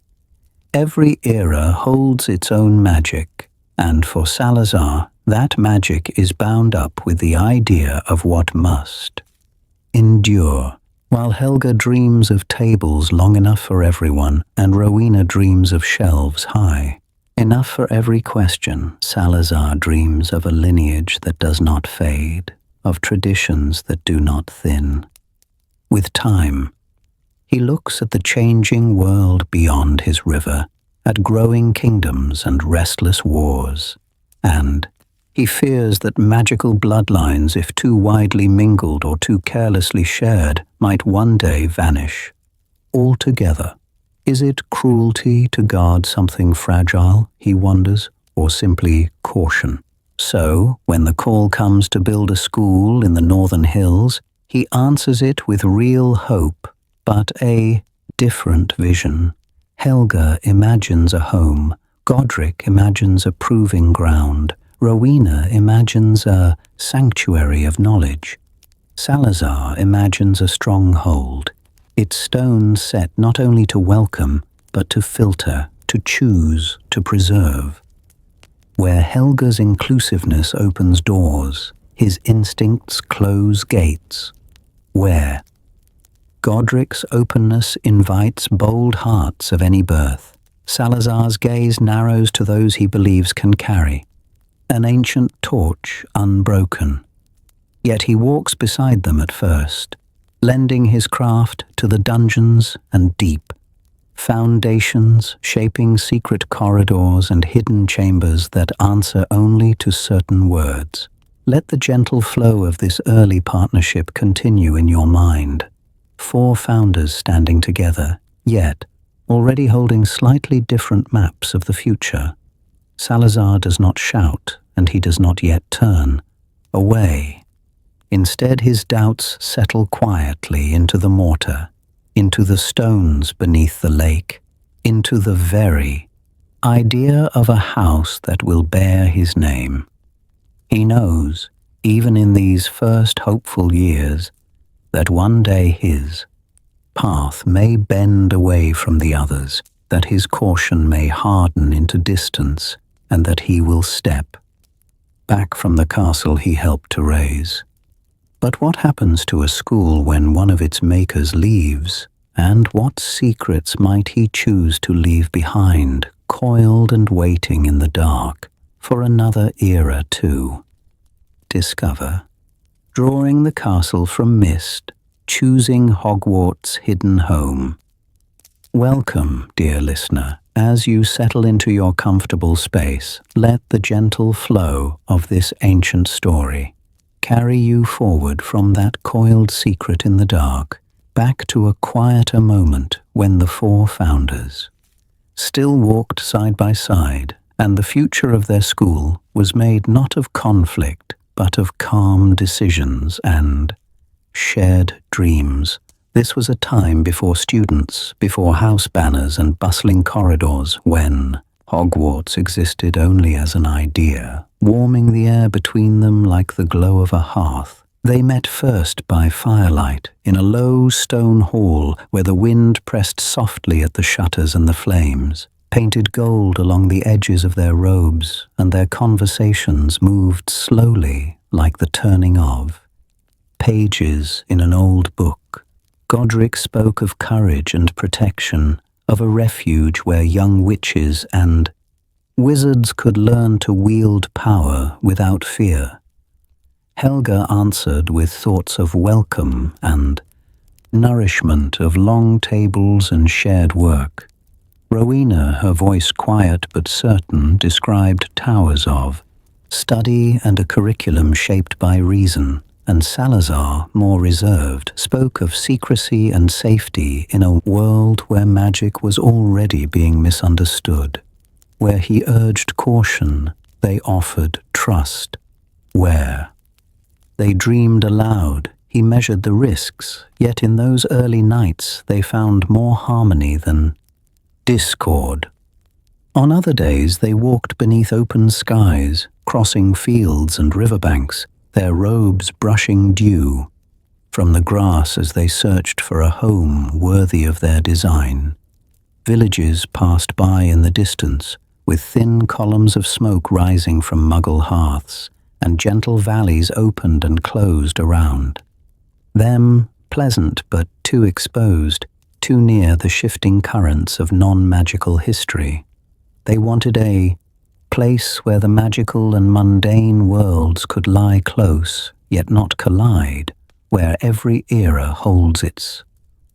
Every era holds its own magic, and for Salazar, that magic is bound up with the idea of what must endure. While Helga dreams of tables long enough for everyone, and Rowena dreams of shelves high enough for every question, Salazar dreams of a lineage that does not fade, of traditions that do not thin. With time, he looks at the changing world beyond his river, at growing kingdoms and restless wars, and he fears that magical bloodlines, if too widely mingled or too carelessly shared, might one day vanish altogether. Is it cruelty to guard something fragile, he wonders, or simply caution? So, when the call comes to build a school in the northern hills, he answers it with real hope, but a different vision. Helga imagines a home, Godric imagines a proving ground, Rowena imagines a sanctuary of knowledge. Salazar imagines a stronghold, its stones set not only to welcome, but to filter, to choose, to preserve. where Helga's inclusiveness opens doors, his instincts close gates. Where Godric's openness invites bold hearts of any birth, Salazar's gaze narrows to those he believes can carry an ancient torch unbroken. Yet he walks beside them at first, lending his craft to the dungeons and deep foundations, shaping secret corridors and hidden chambers that answer only to certain words. Let the gentle flow of this early partnership continue in your mind. 4 founders standing together, yet already holding slightly different maps of the future. Salazar does not shout, and he does not yet turn away. Instead, his doubts settle quietly into the mortar, into the stones beneath the lake, into the very idea of a house that will bear his name. He knows, even in these first hopeful years, that one day his path may bend away from the others, that his caution may harden into distance, and that he will step back from the castle he helped to raise. But what happens to a school when one of its makers leaves? And what secrets might he choose to leave behind, coiled and waiting in the dark, for another era too? Discover. Drawing the castle from mist, choosing Hogwarts' hidden home. Welcome, dear listener. As you settle into your comfortable space, let the gentle flow of this ancient story carry you forward from that coiled secret in the dark, back to a quieter moment when the 4 founders still walked side by side, and the future of their school was made not of conflict, but of calm decisions and shared dreams. This was a time before students, before house banners and bustling corridors, when Hogwarts existed only as an idea, warming the air between them like the glow of a hearth. They met first by firelight in a low stone hall where the wind pressed softly at the shutters and the flames painted gold along the edges of their robes, and their conversations moved slowly like the turning of pages in an old book. Godric spoke of courage and protection, of a refuge where young witches and wizards could learn to wield power without fear. Helga answered with thoughts of welcome and nourishment, of long tables and shared work. Rowena, her voice quiet but certain, described towers of study and a curriculum shaped by reason, and Salazar, more reserved, spoke of secrecy and safety in a world where magic was already being misunderstood. Where he urged caution, they offered trust. Where they dreamed aloud, he measured the risks, yet in those early nights they found more harmony than discord. On other days they walked beneath open skies, crossing fields and riverbanks, their robes brushing dew from the grass as they searched for a home worthy of their design. Villages passed by in the distance, with thin columns of smoke rising from Muggle hearths, and gentle valleys opened and closed around them, pleasant but too exposed, too near the shifting currents of non-magical history. They wanted a place where the magical and mundane worlds could lie close, yet not collide, where every era holds its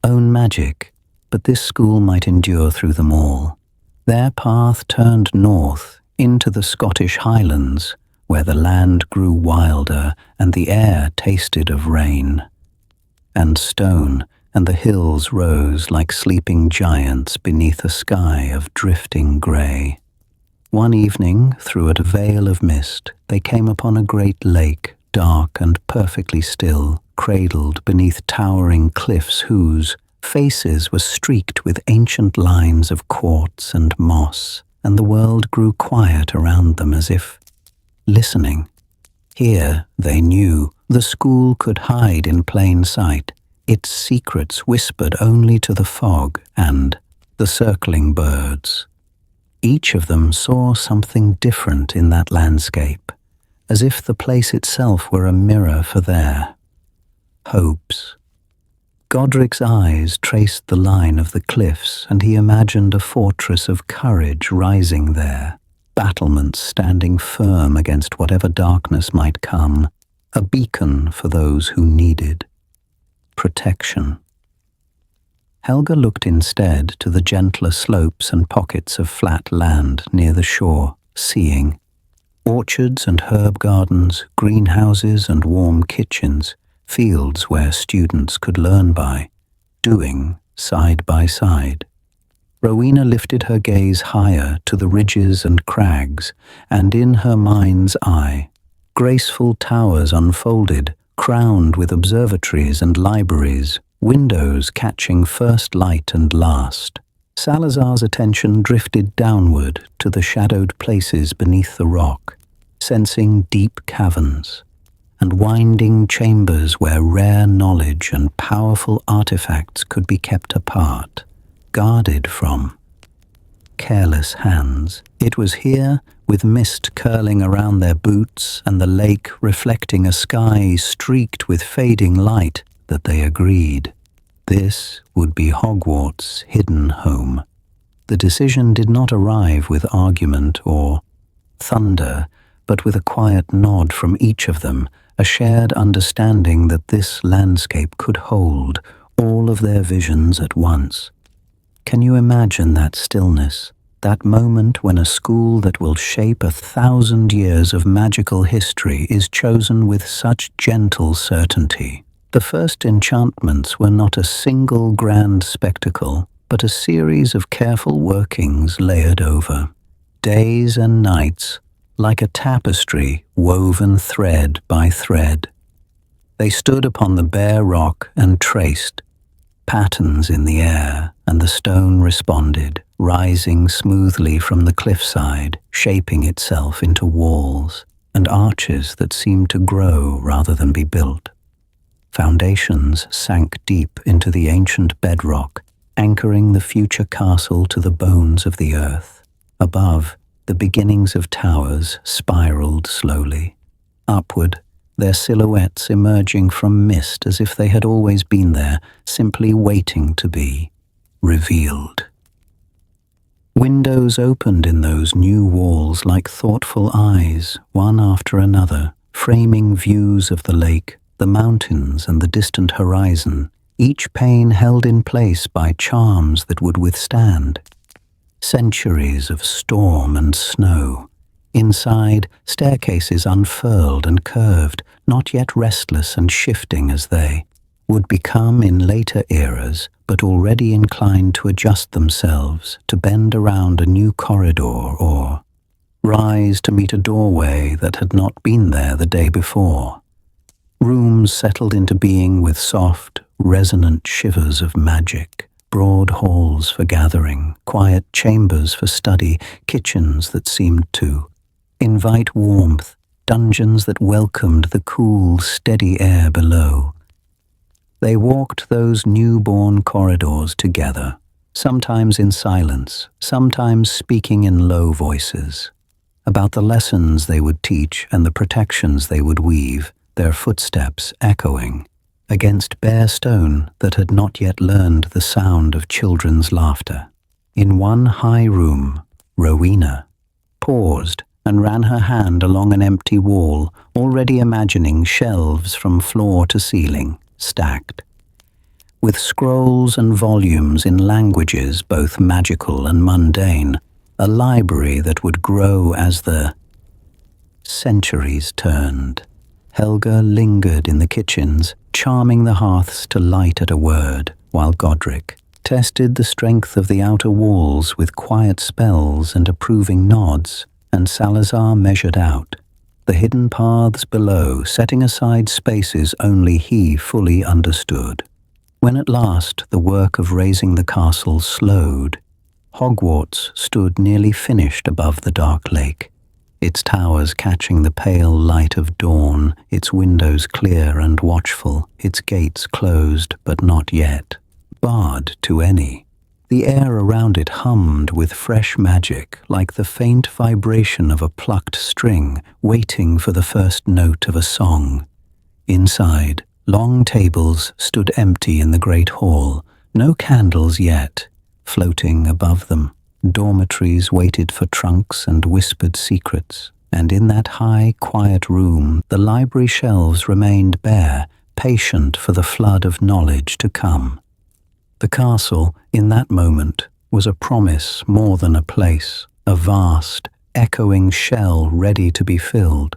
own magic, but this school might endure through them all. Their path turned north into the Scottish Highlands, where the land grew wilder and the air tasted of rain and stone, and the hills rose like sleeping giants beneath a sky of drifting grey. One evening, through a veil of mist, they came upon a great lake, dark and perfectly still, cradled beneath towering cliffs whose faces were streaked with ancient lines of quartz and moss, and the world grew quiet around them as if listening. Here, they knew, the school could hide in plain sight, its secrets whispered only to the fog and the circling birds. Each of them saw something different in that landscape, as if the place itself were a mirror for their hopes. Godric's eyes traced the line of the cliffs, and he imagined a fortress of courage rising there, battlements standing firm against whatever darkness might come, a beacon for those who needed protection. Helga looked instead to the gentler slopes and pockets of flat land near the shore, seeing orchards and herb gardens, greenhouses and warm kitchens, fields where students could learn by doing side by side. Rowena lifted her gaze higher to the ridges and crags, and in her mind's eye, graceful towers unfolded, crowned with observatories and libraries, windows catching first light and last. Salazar's attention drifted downward to the shadowed places beneath the rock, sensing deep caverns and winding chambers where rare knowledge and powerful artifacts could be kept apart, guarded from careless hands. It was here, with mist curling around their boots and the lake reflecting a sky streaked with fading light, that they agreed. This would be Hogwarts' hidden home. The decision did not arrive with argument or thunder, but with a quiet nod from each of them, a shared understanding that this landscape could hold all of their visions at once. Can you imagine that stillness, that moment when a school that will shape 1,000 years of magical history is chosen with such gentle certainty? The first enchantments were not a single grand spectacle, but a series of careful workings layered over days and nights, like a tapestry woven thread by thread. They stood upon the bare rock and traced patterns in the air, and the stone responded, rising smoothly from the cliffside, shaping itself into walls and arches that seemed to grow rather than be built. Foundations sank deep into the ancient bedrock, anchoring the future castle to the bones of the earth. Above, the beginnings of towers spiraled slowly upward, their silhouettes emerging from mist as if they had always been there, simply waiting to be revealed. Windows opened in those new walls like thoughtful eyes, one after another, framing views of the lake, the mountains and the distant horizon, each pane held in place by charms that would withstand centuries of storm and snow. Inside, staircases unfurled and curved, not yet restless and shifting as they would become in later eras, but already inclined to adjust themselves, to bend around a new corridor or rise to meet a doorway that had not been there the day before. Rooms settled into being with soft, resonant shivers of magic, broad halls for gathering, quiet chambers for study, kitchens that seemed to invite warmth, dungeons that welcomed the cool, steady air below. They walked those newborn corridors together, sometimes in silence, sometimes speaking in low voices, about the lessons they would teach and the protections they would weave, their footsteps echoing against bare stone that had not yet learned the sound of children's laughter. In one high room, Rowena paused and ran her hand along an empty wall, already imagining shelves from floor to ceiling, stacked with scrolls and volumes in languages both magical and mundane, a library that would grow as the centuries turned. Helga lingered in the kitchens, charming the hearths to light at a word, while Godric tested the strength of the outer walls with quiet spells and approving nods, and Salazar measured out the hidden paths below, setting aside spaces only he fully understood. When at last the work of raising the castle slowed, Hogwarts stood nearly finished above the dark lake, its towers catching the pale light of dawn, its windows clear and watchful, its gates closed but not yet barred to any. The air around it hummed with fresh magic, like the faint vibration of a plucked string waiting for the first note of a song. Inside, long tables stood empty in the great hall, no candles yet, floating above them. Dormitories waited for trunks and whispered secrets, and in that high, quiet room the library shelves remained bare, patient for the flood of knowledge to come. The castle, in that moment, was a promise more than a place, a vast, echoing shell ready to be filled.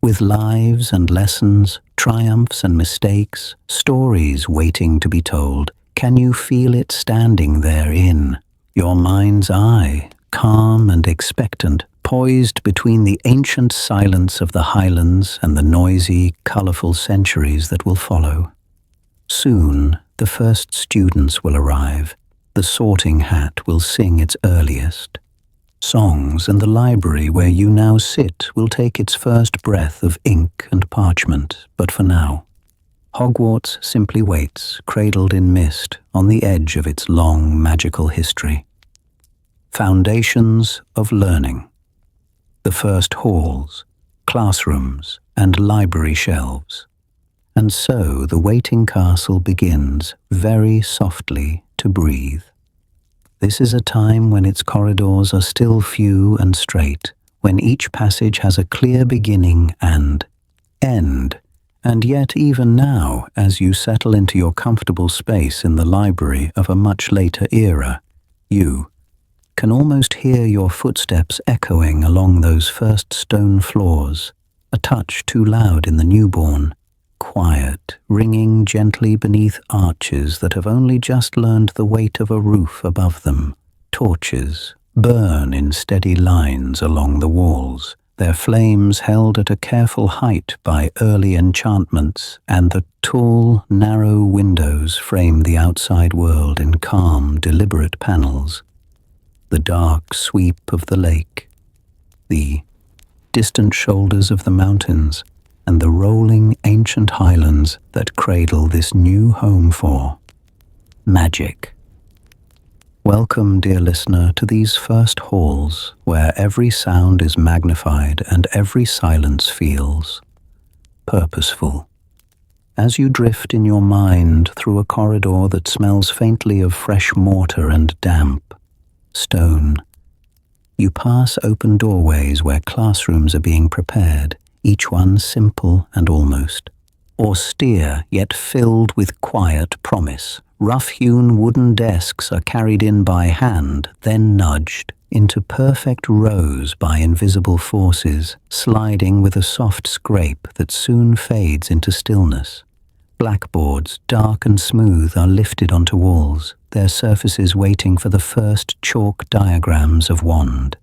With lives and lessons, triumphs and mistakes, stories waiting to be told, can you feel it standing therein? Your mind's eye, calm and expectant, poised between the ancient silence of the highlands and the noisy, colorful centuries that will follow. Soon, the first students will arrive. The sorting hat will sing its earliest. Songs and the library where you now sit will take its first breath of ink and parchment, but for now, Hogwarts simply waits, cradled in mist, on the edge of its long, magical history. Foundations of learning. The first halls, classrooms, and library shelves. And so the waiting castle begins, very softly, to breathe. This is a time when its corridors are still few and straight, when each passage has a clear beginning and end. And yet even now, as you settle into your comfortable space in the library of a much later era, you can almost hear your footsteps echoing along those first stone floors, a touch too loud in the newborn, quiet, ringing gently beneath arches that have only just learned the weight of a roof above them. Torches burn in steady lines along the walls, their flames held at a careful height by early enchantments, and the tall, narrow windows frame the outside world in calm, deliberate panels. The dark sweep of the lake, the distant shoulders of the mountains, and the rolling ancient highlands that cradle this new home for magic. Welcome, dear listener, to these first halls where every sound is magnified and every silence feels purposeful. As you drift in your mind through a corridor that smells faintly of fresh mortar and damp stone, you pass open doorways where classrooms are being prepared, each one simple and almost austere, yet filled with quiet promise. Rough-hewn wooden desks are carried in by hand, then nudged into perfect rows by invisible forces, sliding with a soft scrape that soon fades into stillness. Blackboards, dark and smooth, are lifted onto walls, their surfaces waiting for the first chalk diagrams of wand.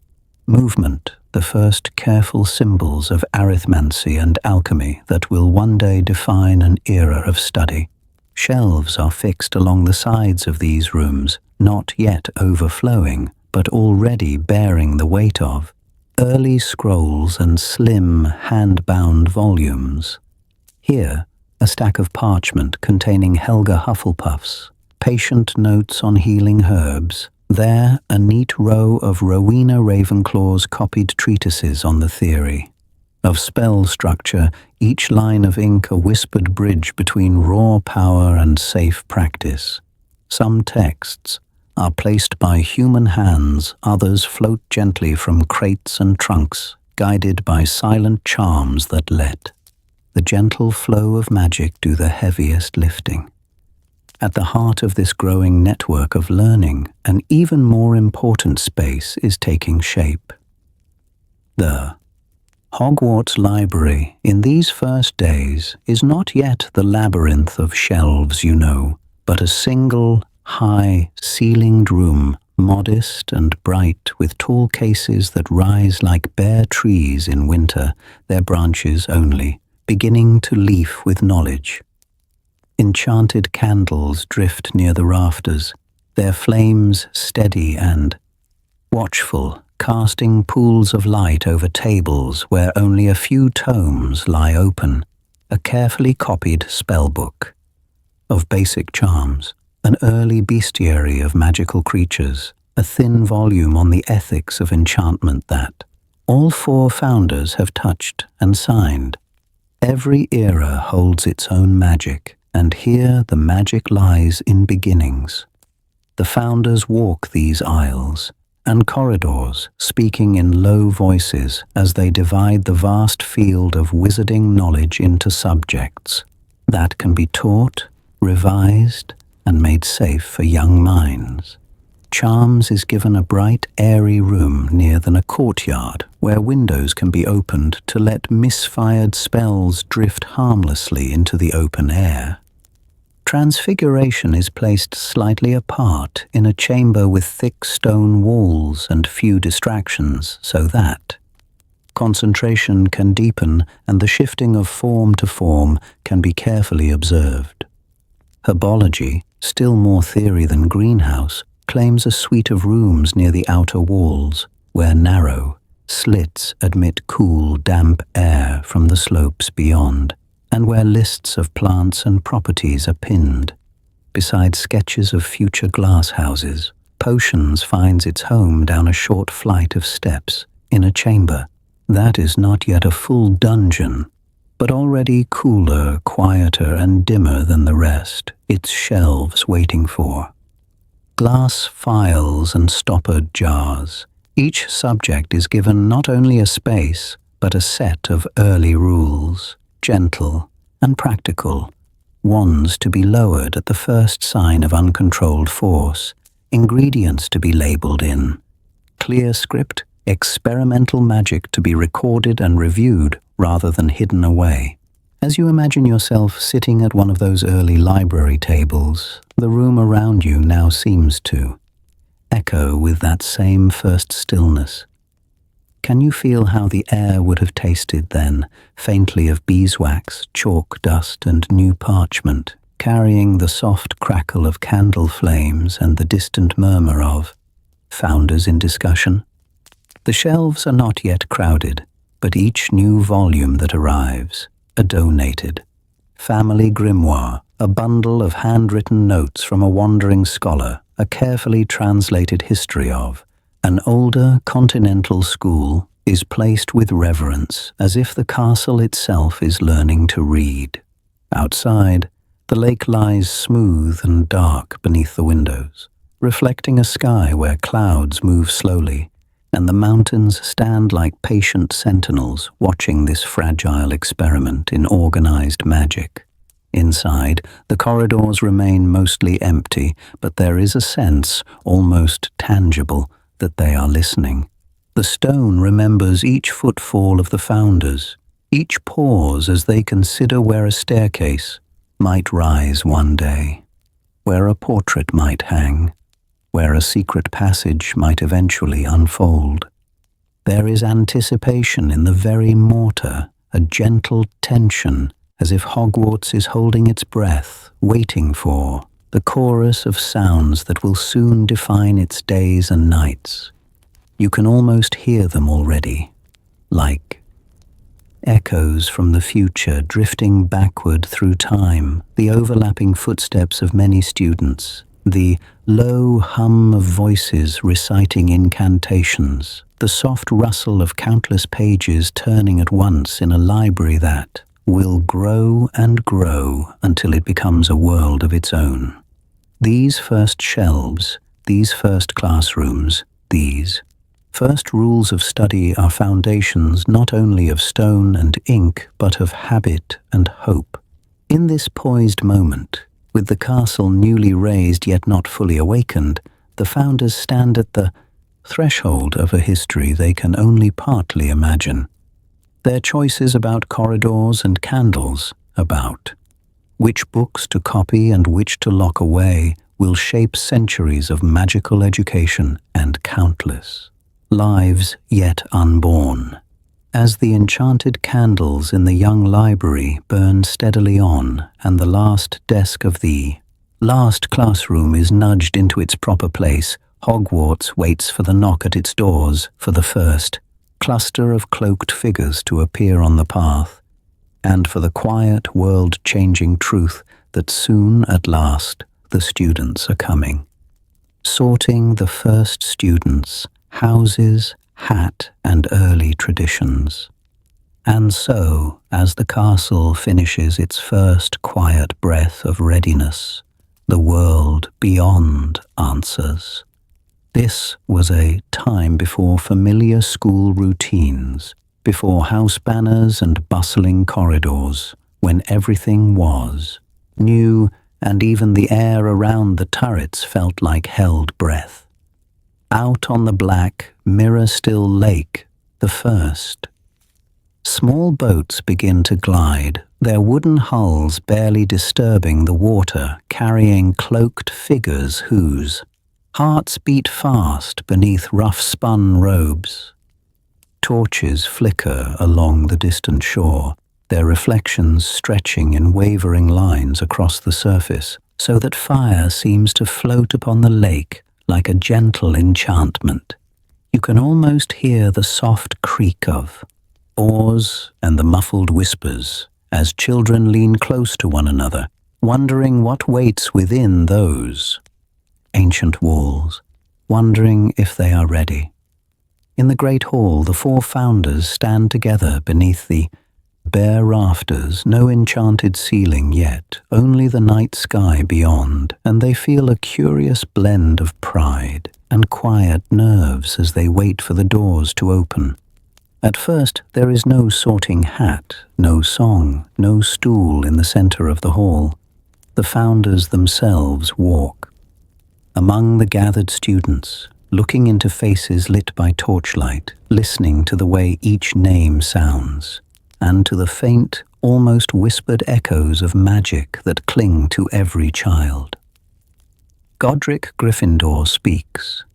Movement, the first careful symbols of arithmancy and alchemy that will one day define an era of study. Shelves are fixed along the sides of these rooms, not yet overflowing, but already bearing the weight of early scrolls and slim, hand-bound volumes. Here, a stack of parchment containing Helga Hufflepuff's patient notes on healing herbs. There, a neat row of Rowena Ravenclaw's copied treatises on the theory of spell structure, each line of ink a whispered bridge between raw power and safe practice. Some texts are placed by human hands, others float gently from crates and trunks, guided by silent charms that let the gentle flow of magic do the heaviest lifting. At the heart of this growing network of learning, an even more important space is taking shape. The Hogwarts Library, in these first days, is not yet the labyrinth of shelves you know, but a single, high, ceilinged room, modest and bright, with tall cases that rise like bare trees in winter, their branches only, beginning to leaf with knowledge. Enchanted candles drift near the rafters, their flames steady and watchful, casting pools of light over tables where only a few tomes lie open, a carefully copied spellbook of basic charms, an early bestiary of magical creatures, a thin volume on the ethics of enchantment that all four founders have touched and signed. Every era holds its own magic, and here the magic lies in beginnings. The founders walk these aisles and corridors, speaking in low voices as they divide the vast field of wizarding knowledge into subjects that can be taught, revised, and made safe for young minds. Charms is given a bright, airy room near than a courtyard where windows can be opened to let misfired spells drift harmlessly into the open air. Transfiguration is placed slightly apart in a chamber with thick stone walls and few distractions so that concentration can deepen and the shifting of form to form can be carefully observed. Herbology, still more theory than greenhouse, claims a suite of rooms near the outer walls, where narrow slits admit cool, damp air from the slopes beyond, and where lists of plants and properties are pinned. Beside sketches of future glasshouses, potions finds its home down a short flight of steps in a chamber that is not yet a full dungeon, but already cooler, quieter, and dimmer than the rest, its shelves waiting for glass phials and stoppered jars. Each subject is given not only a space, but a set of early rules, gentle and practical, wands to be lowered at the first sign of uncontrolled force, ingredients to be labeled in, clear script, experimental magic to be recorded and reviewed rather than hidden away. As you imagine yourself sitting at one of those early library tables, the room around you now seems to echo with that same first stillness. Can you feel how the air would have tasted then, faintly of beeswax, chalk dust, and new parchment, carrying the soft crackle of candle flames and the distant murmur of founders in discussion? The shelves are not yet crowded, but each new volume that arrives, a donated family grimoire, a bundle of handwritten notes from a wandering scholar, a carefully translated history of an older continental school, is placed with reverence, as if the castle itself is learning to read. Outside, the lake lies smooth and dark beneath the windows, reflecting a sky where clouds move slowly, and the mountains stand like patient sentinels watching this fragile experiment in organized magic. Inside, the corridors remain mostly empty, but there is a sense, almost tangible, that they are listening. The stone remembers each footfall of the founders, each pause as they consider where a staircase might rise one day, where a portrait might hang, where a secret passage might eventually unfold. There is anticipation in the very mortar, a gentle tension, as if Hogwarts is holding its breath, waiting for the chorus of sounds that will soon define its days and nights. You can almost hear them already, like echoes from the future drifting backward through time, the overlapping footsteps of many students, the low hum of voices reciting incantations, the soft rustle of countless pages turning at once in a library that will grow and grow until it becomes a world of its own. These first shelves, these first classrooms, these first rules of study are foundations not only of stone and ink, but of habit and hope. In this poised moment, with the castle newly raised yet not fully awakened, the founders stand at the threshold of a history they can only partly imagine. Their choices about corridors and candles, about which books to copy and which to lock away, will shape centuries of magical education and countless lives yet unborn. As the enchanted candles in the young library burn steadily on, and the last desk of the last classroom is nudged into its proper place, Hogwarts waits for the knock at its doors, for the first cluster of cloaked figures to appear on the path, and for the quiet, world-changing truth that soon, at last, the students are coming. Sorting the first students, houses, hat, and early traditions. And so, as the castle finishes its first quiet breath of readiness, the world beyond answers. This was a time before familiar school routines, before house banners and bustling corridors, when everything was new, and even the air around the turrets felt like held breath. Out on the black, mirror-still lake, the first. Small boats begin to glide, their wooden hulls barely disturbing the water, carrying cloaked figures whose hearts beat fast beneath rough-spun robes. Torches flicker along the distant shore, their reflections stretching in wavering lines across the surface, so that fire seems to float upon the lake like a gentle enchantment. You can almost hear the soft creak of oars and the muffled whispers as children lean close to one another, wondering what waits within those ancient walls, wondering if they are ready. In the great hall, the four founders stand together beneath the bare rafters, no enchanted ceiling yet, only the night sky beyond, and they feel a curious blend of pride and quiet nerves as they wait for the doors to open. At first, there is no sorting hat, no song, no stool in the center of the hall. The founders themselves walk among the gathered students, looking into faces lit by torchlight, listening to the way each name sounds, and to the faint, almost whispered echoes of magic that cling to every child. Godric Gryffindor speaks,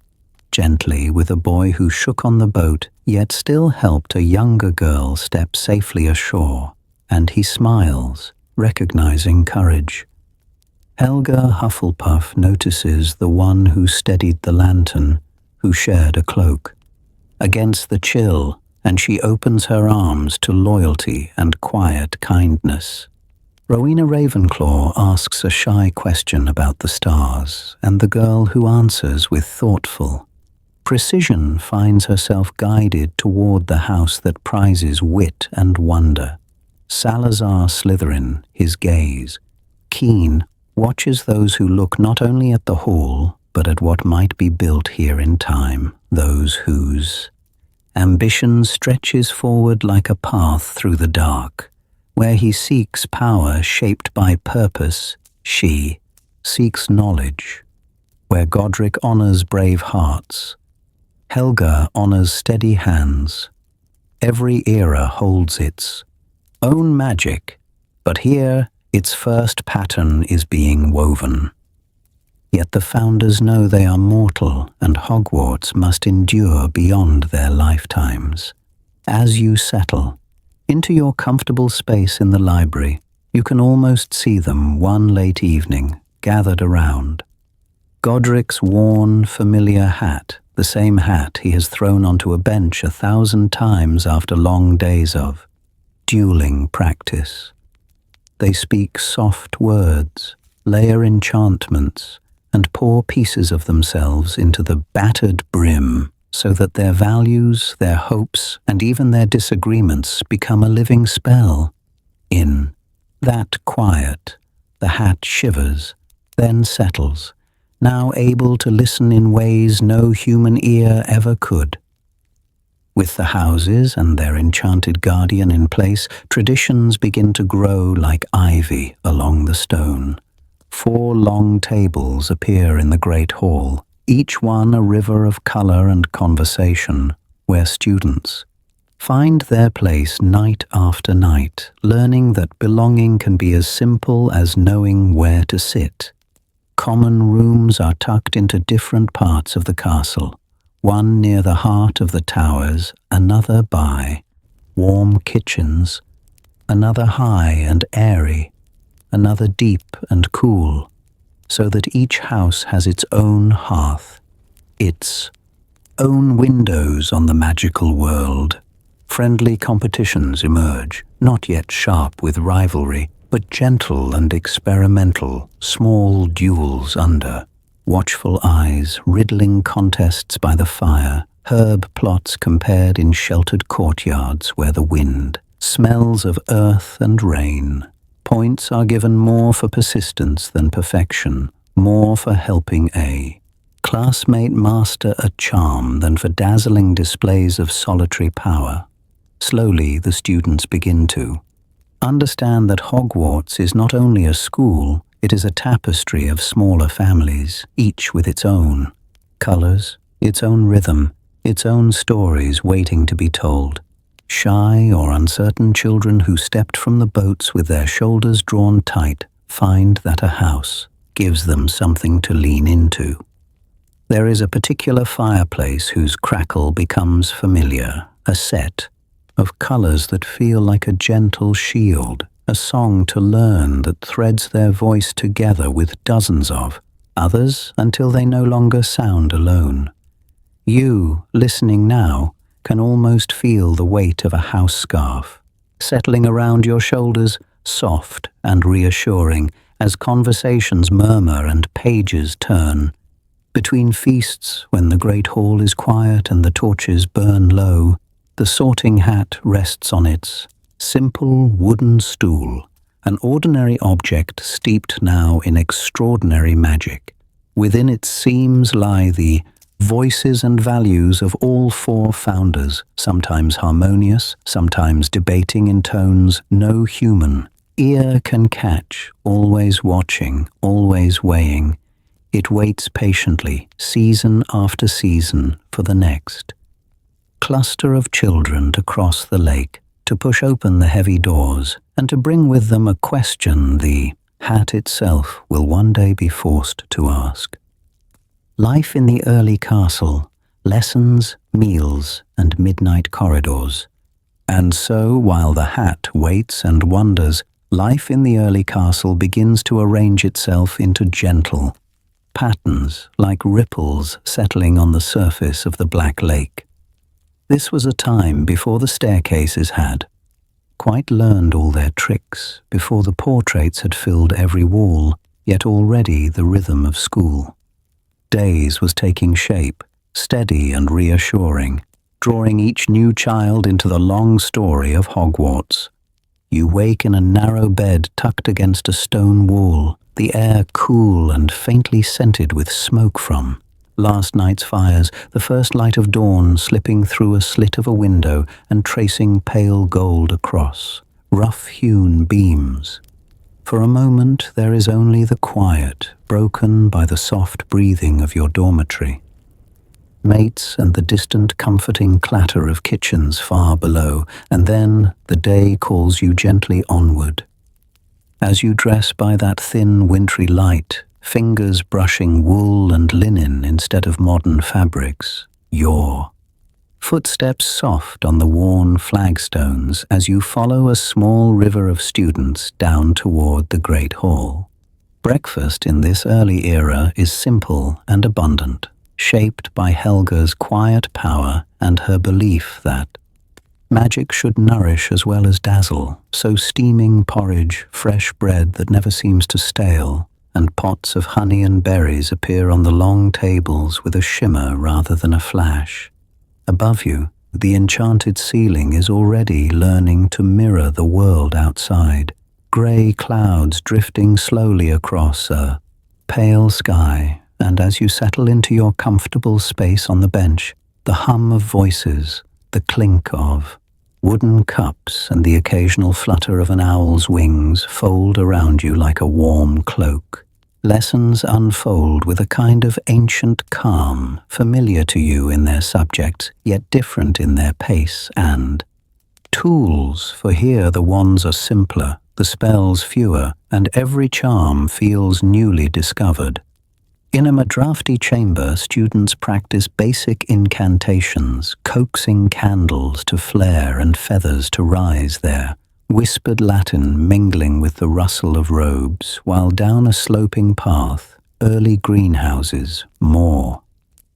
gently with a boy who shook on the boat, yet still helped a younger girl step safely ashore, and he smiles, recognizing courage. Helga Hufflepuff notices the one who steadied the lantern, who shared a cloak, against the chill, and she opens her arms to loyalty and quiet kindness. Rowena Ravenclaw asks a shy question about the stars, and the girl who answers with thoughtful precision finds herself guided toward the house that prizes wit and wonder. Salazar Slytherin, his gaze keen, watches those who look not only at the hall, but at what might be built here in time, those whose ambition stretches forward like a path through the dark. Where he seeks power shaped by purpose, she seeks knowledge. Where Godric honors brave hearts, Helga honors steady hands. Every era holds its own magic, but here its first pattern is being woven. Yet the founders know they are mortal, and Hogwarts must endure beyond their lifetimes. As you settle into your comfortable space in the library, you can almost see them one late evening, gathered around. Godric's worn, familiar hat, the same hat he has thrown onto a bench 1,000 times after long days of dueling practice. They speak soft words, layer enchantments, and pour pieces of themselves into the battered brim, so that their values, their hopes, and even their disagreements become a living spell. In that quiet, the hat shivers, then settles, now able to listen in ways no human ear ever could. With the houses and their enchanted guardian in place, traditions begin to grow like ivy along the stone. 4 long tables appear in the great hall, each one a river of color and conversation, where students find their place night after night, learning that belonging can be as simple as knowing where to sit. Common rooms are tucked into different parts of the castle, one near the heart of the towers, another by warm kitchens, another high and airy, another deep and cool, so that each house has its own hearth, its own windows on the magical world. Friendly competitions emerge, not yet sharp with rivalry, but but gentle and experimental, small duels under, watchful eyes riddling contests by the fire, herb plots compared in sheltered courtyards where the wind smells of earth and rain. Points are given more for persistence than perfection, more for helping a classmate master a charm than for dazzling displays of solitary power. Slowly the students begin to understand that Hogwarts is not only a school, it is a tapestry of smaller families, each with its own colors, its own rhythm, its own stories waiting to be told. Shy or uncertain children who stepped from the boats with their shoulders drawn tight find that a house gives them something to lean into. There is a particular fireplace whose crackle becomes familiar, a set of colors that feel like a gentle shield, a song to learn that threads their voice together with dozens of others until they no longer sound alone. You, listening now, can almost feel the weight of a house scarf settling around your shoulders, soft and reassuring, as conversations murmur and pages turn. Between feasts, when the great hall is quiet and the torches burn low, the sorting hat rests on its simple wooden stool, an ordinary object steeped now in extraordinary magic. Within its seams lie the voices and values of all four founders, sometimes harmonious, sometimes debating in tones no human ear can catch, always watching, always weighing. It waits patiently, season after season, for the next cluster of children to cross the lake, to push open the heavy doors, and to bring with them a question the hat itself will one day be forced to ask. Life in the early castle, lessons, meals, and midnight corridors. And so, while the hat waits and wonders, life in the early castle begins to arrange itself into gentle patterns, like ripples settling on the surface of the Black Lake. This was a time before the staircases had quite learned all their tricks, before the portraits had filled every wall, yet already the rhythm of school days was taking shape, steady and reassuring, drawing each new child into the long story of Hogwarts. You wake in a narrow bed tucked against a stone wall, the air cool and faintly scented with smoke from last night's fires, the first light of dawn slipping through a slit of a window and tracing pale gold across rough-hewn beams. For a moment there is only the quiet, broken by the soft breathing of your dormitory mates and the distant comforting clatter of kitchens far below, and then the day calls you gently onward. As you dress by that thin wintry light, fingers brushing wool and linen instead of modern fabrics, your footsteps soft on the worn flagstones as you follow a small river of students down toward the great hall. Breakfast in this early era is simple and abundant, shaped by Helga's quiet power and her belief that magic should nourish as well as dazzle, so steaming porridge, fresh bread that never seems to stale, and pots of honey and berries appear on the long tables with a shimmer rather than a flash. Above you, the enchanted ceiling is already learning to mirror the world outside, grey clouds drifting slowly across a pale sky, and as you settle into your comfortable space on the bench, the hum of voices, the clink of wooden cups and the occasional flutter of an owl's wings fold around you like a warm cloak. Lessons unfold with a kind of ancient calm, familiar to you in their subjects, yet different in their pace and tools, for here the wands are simpler, the spells fewer, and every charm feels newly discovered. In a drafty chamber, students practice basic incantations, coaxing candles to flare and feathers to rise there, whispered Latin mingling with the rustle of robes, while down a sloping path, early greenhouses, more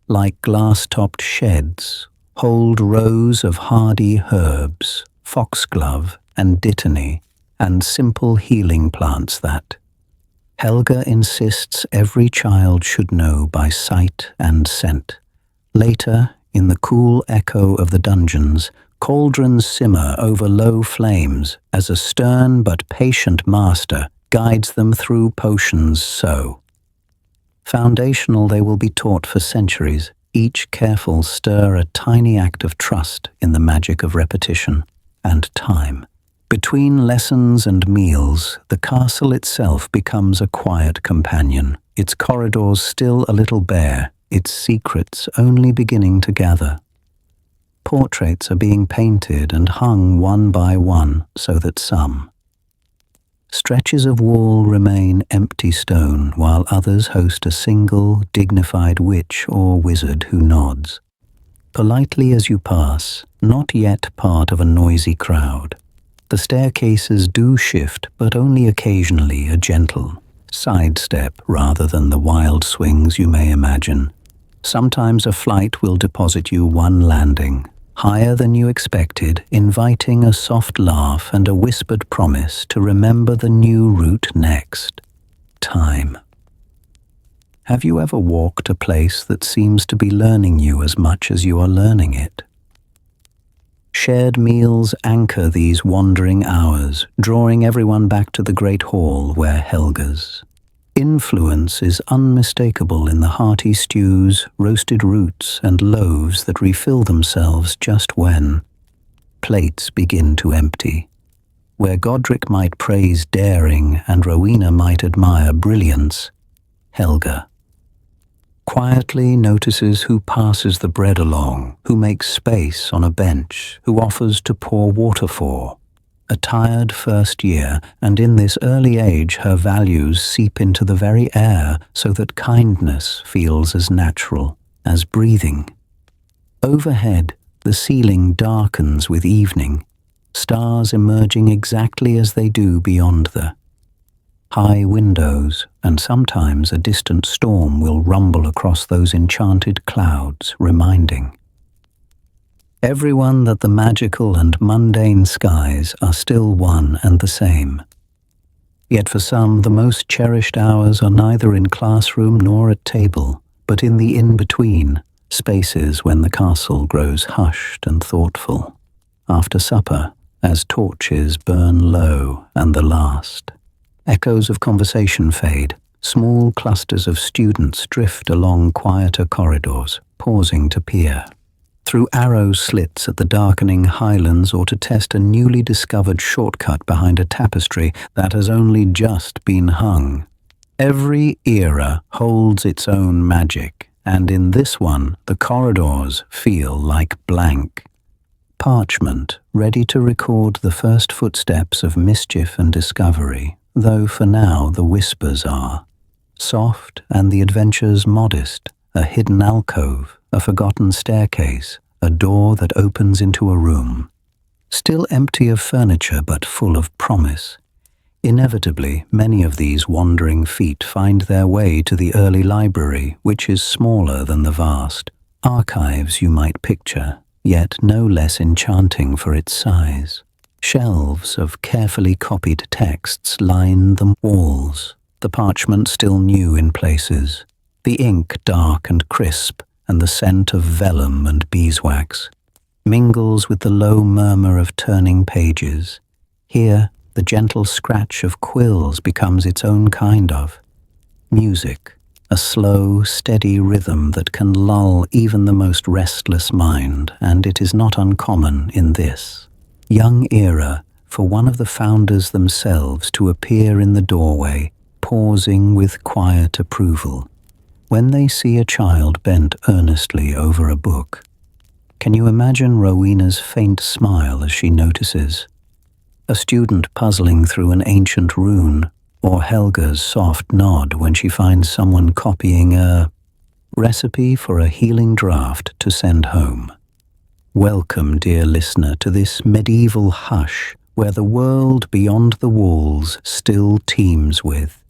like glass-topped sheds, hold rows of hardy herbs, foxglove and dittany, and simple healing plants that Helga insists every child should know by sight and scent. Later, in the cool echo of the dungeons, cauldrons simmer over low flames as a stern but patient master guides them through potions so foundational they will be taught for centuries, each careful stir a tiny act of trust in the magic of repetition and time. Between lessons and meals, the castle itself becomes a quiet companion, its corridors still a little bare, its secrets only beginning to gather. Portraits are being painted and hung one by one so that some stretches of wall remain empty stone, while others host a single, dignified witch or wizard who nods politely as you pass, not yet part of a noisy crowd. The staircases do shift, but only occasionally, a gentle sidestep rather than the wild swings you may imagine. Sometimes a flight will deposit you one landing, higher than you expected, inviting a soft laugh and a whispered promise to remember the new route next time. Have you ever walked a place that seems to be learning you as much as you are learning it? Shared meals anchor these wandering hours, drawing everyone back to the great hall where Helga's influence is unmistakable in the hearty stews, roasted roots, and loaves that refill themselves just when plates begin to empty. Where Godric might praise daring and Rowena might admire brilliance, Helga quietly notices who passes the bread along, who makes space on a bench, who offers to pour water for. A tired first year, and in this early age her values seep into the very air so that kindness feels as natural as breathing. Overhead, the ceiling darkens with evening, stars emerging exactly as they do beyond the high windows, and sometimes a distant storm will rumble across those enchanted clouds, reminding everyone that the magical and mundane skies are still one and the same. Yet for some, the most cherished hours are neither in classroom nor at table, but in the in-between spaces when the castle grows hushed and thoughtful. After supper, as torches burn low and the last echoes of conversation fade, small clusters of students drift along quieter corridors, pausing to peer through arrow slits at the darkening highlands or to test a newly discovered shortcut behind a tapestry that has only just been hung. Every era holds its own magic, and in this one, the corridors feel like blank parchment, ready to record the first footsteps of mischief and discovery, though for now the whispers are soft and the adventures modest, a hidden alcove, a forgotten staircase, a door that opens into a room, still empty of furniture but full of promise. Inevitably, many of these wandering feet find their way to the early library, which is smaller than the vast archives you might picture, yet no less enchanting for its size. Shelves of carefully copied texts line the walls, the parchment still new in places, the ink dark and crisp, and the scent of vellum and beeswax mingles with the low murmur of turning pages. Here, the gentle scratch of quills becomes its own kind of music, a slow, steady rhythm that can lull even the most restless mind, and it is not uncommon in this young era for one of the founders themselves to appear in the doorway, pausing with quiet approval. When they see a child bent earnestly over a book, can you imagine Rowena's faint smile as she notices a student puzzling through an ancient rune, or Helga's soft nod when she finds someone copying a recipe for a healing draught to send home? Welcome, dear listener, to this medieval hush where the world beyond the walls still teems with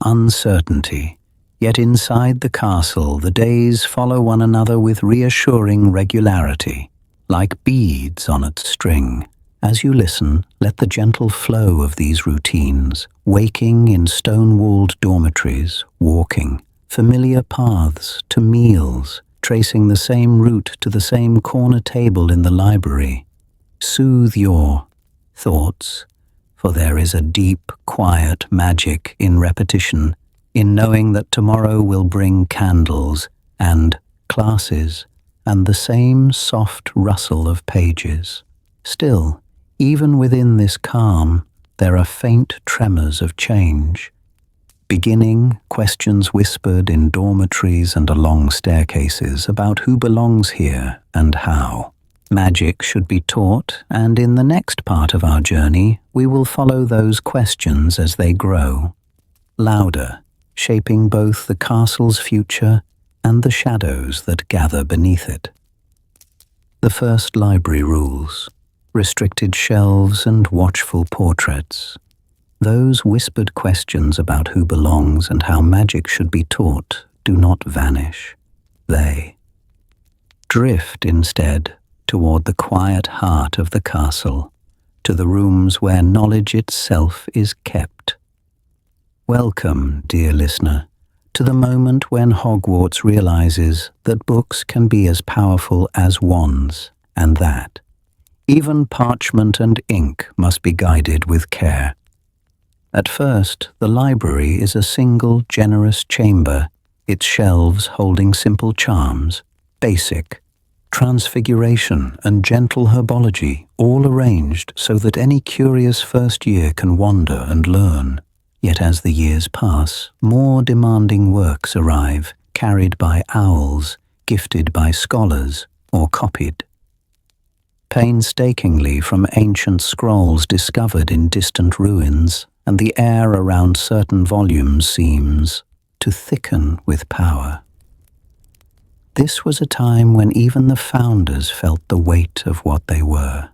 uncertainty. Yet inside the castle, the days follow one another with reassuring regularity, like beads on a string, As you listen, let the gentle flow of these routines, waking in stone-walled dormitories, walking, familiar paths to meals, tracing the same route to the same corner table in the library, soothe your thoughts, for there is a deep, quiet magic in repetition, in knowing that tomorrow will bring candles and classes and the same soft rustle of pages. Still, even within this calm, there are faint tremors of change. Beginning, questions whispered in dormitories and along staircases about who belongs here and how magic should be taught, and in the next part of our journey, we will follow those questions as they grow, louder, shaping both the castle's future and the shadows that gather beneath it. The first library rules: restricted shelves and watchful portraits. Those whispered questions about who belongs and how magic should be taught do not vanish. They drift instead toward the quiet heart of the castle, to the rooms where knowledge itself is kept. Welcome, dear listener, to the moment when Hogwarts realizes that books can be as powerful as wands, and that even parchment and ink must be guided with care. At first, the library is a single, generous chamber, its shelves holding simple charms, basic, transfiguration and gentle herbology, all arranged so that any curious first year can wander and learn. Yet as the years pass, more demanding works arrive, carried by owls, gifted by scholars, or copied painstakingly from ancient scrolls discovered in distant ruins, and the air around certain volumes seems to thicken with power. This was a time when even the founders felt the weight of what they were,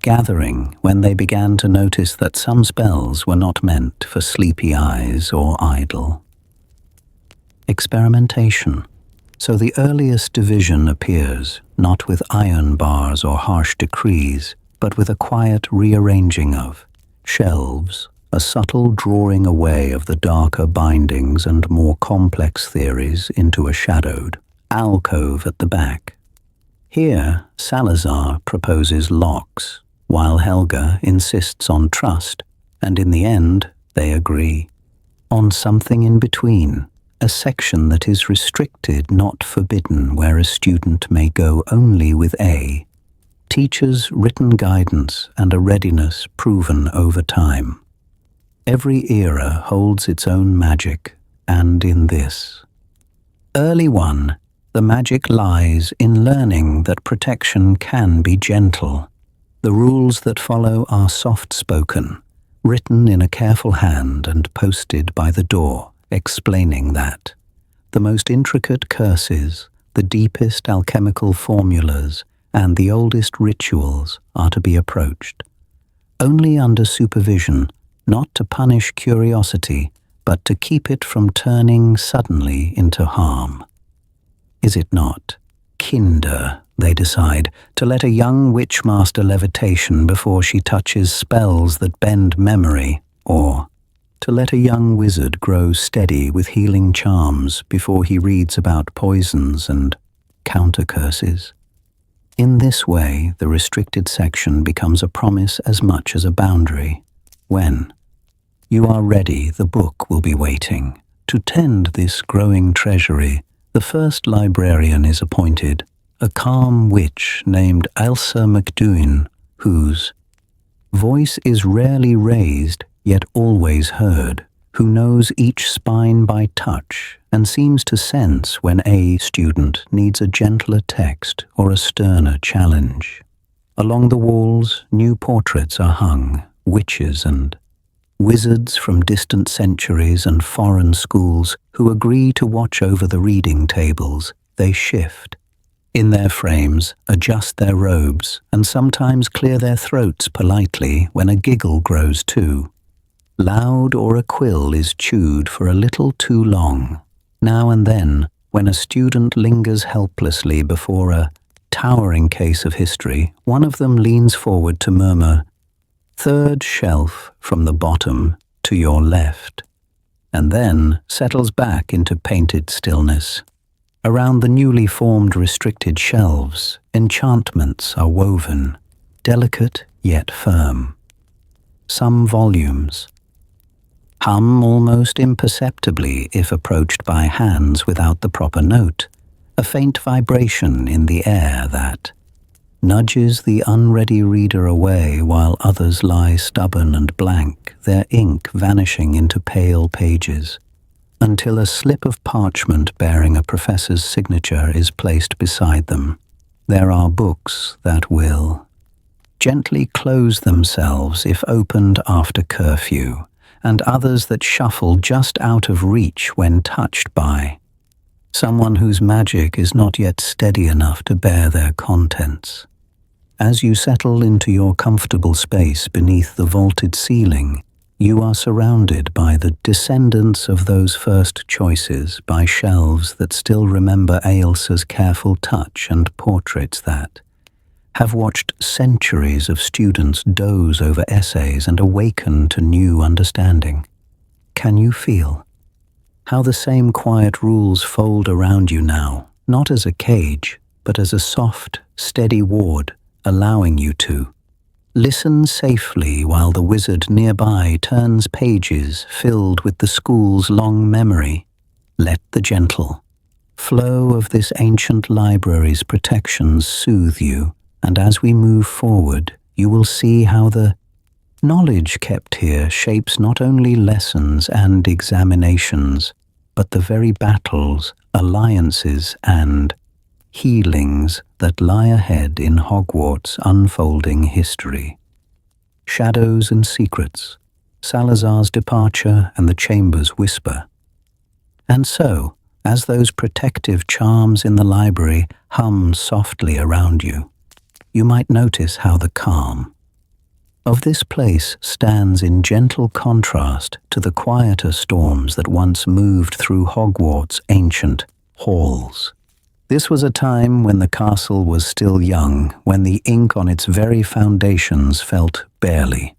gathering when they began to notice that some spells were not meant for sleepy eyes or idle. Experimentation. So the earliest division appears, not with iron bars or harsh decrees, but with a quiet rearranging of shelves, a subtle drawing away of the darker bindings and more complex theories into a shadowed alcove at the back. Here, Salazar proposes locks, while Helga insists on trust, and in the end, they agree on something in between, a section that is restricted, not forbidden, where a student may go only with a teacher's written guidance and a readiness proven over time. Every era holds its own magic, and in this early one, the magic lies in learning that protection can be gentle. The rules that follow are soft-spoken, written in a careful hand and posted by the door, explaining that the most intricate curses, the deepest alchemical formulas, and the oldest rituals are to be approached only under supervision, not to punish curiosity, but to keep it from turning suddenly into harm. Is it not kinder, they decide, to let a young witch master levitation before she touches spells that bend memory, or to let a young wizard grow steady with healing charms before he reads about poisons and counter-curses? In this way, the restricted section becomes a promise as much as a boundary. When you are ready, the book will be waiting. To tend this growing treasury, the first librarian is appointed, a calm witch named Ailsa McDoin, whose voice is rarely raised, yet always heard, who knows each spine by touch and seems to sense when a student needs a gentler text or a sterner challenge. Along the walls, new portraits are hung, witches and wizards from distant centuries and foreign schools who agree to watch over the reading tables. They shift in their frames, adjust their robes, and sometimes clear their throats politely when a giggle grows too loud or a quill is chewed for a little too long. Now and then, when a student lingers helplessly before a towering case of history, one of them leans forward to murmur, "Third shelf from the bottom to your left," and then settles back into painted stillness. Around the newly formed restricted shelves, enchantments are woven, delicate yet firm. Some volumes hum almost imperceptibly if approached by hands without the proper note, a faint vibration in the air that nudges the unready reader away while others lie stubborn and blank, their ink vanishing into pale pages, until a slip of parchment bearing a professor's signature is placed beside them. There are books that will gently close themselves if opened after curfew, and others that shuffle just out of reach when touched by someone whose magic is not yet steady enough to bear their contents. As you settle into your comfortable space beneath the vaulted ceiling, you are surrounded by the descendants of those first choices, by shelves that still remember Ailsa's careful touch and portraits that have watched centuries of students doze over essays and awaken to new understanding. Can you feel how the same quiet rules fold around you now, not as a cage, but as a soft, steady ward, allowing you to listen safely while the wizard nearby turns pages filled with the school's long memory? Let the gentle flow of this ancient library's protections soothe you, and as we move forward, you will see how the knowledge kept here shapes not only lessons and examinations, but the very battles, alliances, and healings that lie ahead in Hogwarts' unfolding history. Shadows and secrets, Salazar's departure and the chamber's whisper. And so, as those protective charms in the library hum softly around you, you might notice how the calm of this place stands in gentle contrast to the quieter storms that once moved through Hogwarts' ancient halls. This was a time when the castle was still young, when the ink on its very foundations felt barely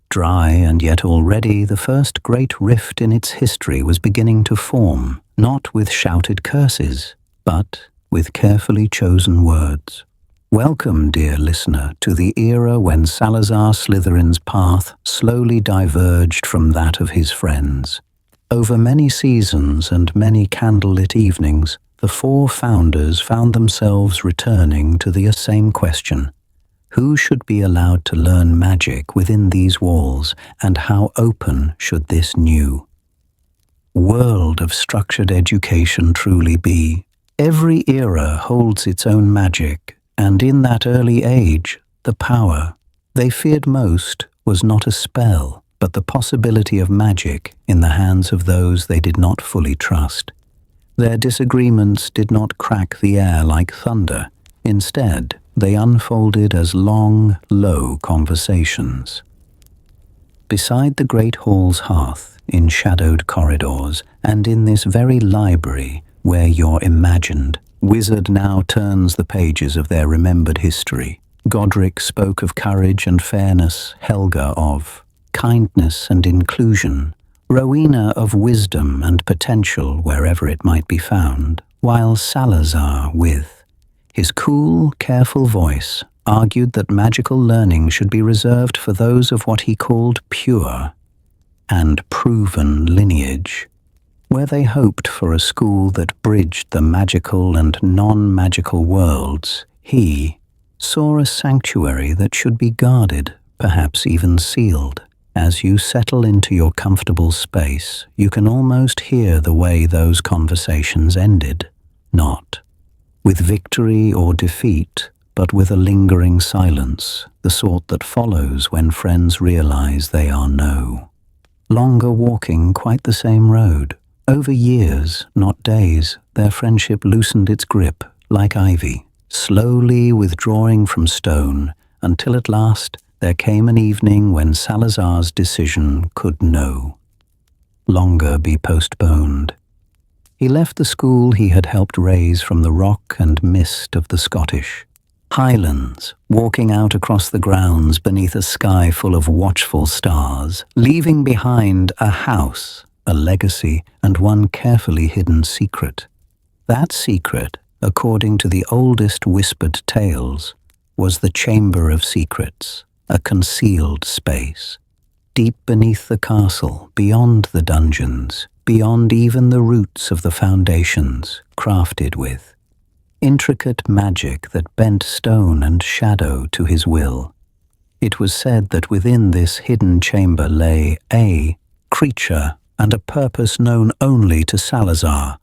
dry, and yet already the first great rift in its history was beginning to form, not with shouted curses, but with carefully chosen words. Welcome, dear listener, to the era when Salazar Slytherin's path slowly diverged from that of his friends. Over many seasons and many candlelit evenings, the four founders found themselves returning to the same question: who should be allowed to learn magic within these walls, and how open should this new world of structured education truly be? Every era holds its own magic, and in that early age, the power they feared most was not a spell, but the possibility of magic in the hands of those they did not fully trust. Their disagreements did not crack the air like thunder. Instead, they unfolded as long, low conversations. Beside the great hall's hearth, in shadowed corridors, and in this very library where your imagined wizard now turns the pages of their remembered history, Godric spoke of courage and fairness, Helga of kindness and inclusion, Rowena of wisdom and potential wherever it might be found, while Salazar, with his cool, careful voice, argued that magical learning should be reserved for those of what he called pure and proven lineage, where they hoped for a school that bridged the magical and non-magical worlds. He saw a sanctuary that should be guarded, perhaps even sealed. As you settle into your comfortable space, you can almost hear the way those conversations ended, not with victory or defeat, but with a lingering silence, the sort that follows when friends realize they are no longer walking quite the same road. Over years, not days, their friendship loosened its grip like ivy, slowly withdrawing from stone, until at last there came an evening when Salazar's decision could no longer be postponed. He left the school he had helped raise from the rock and mist of the Scottish Highlands, walking out across the grounds beneath a sky full of watchful stars, leaving behind a house, a legacy, and one carefully hidden secret. That secret, according to the oldest whispered tales, was the Chamber of Secrets, a concealed space. Deep beneath the castle, beyond the dungeons, beyond even the roots of the foundations, crafted with intricate magic that bent stone and shadow to his will. It was said that within this hidden chamber lay a creature and a purpose known only to Salazar,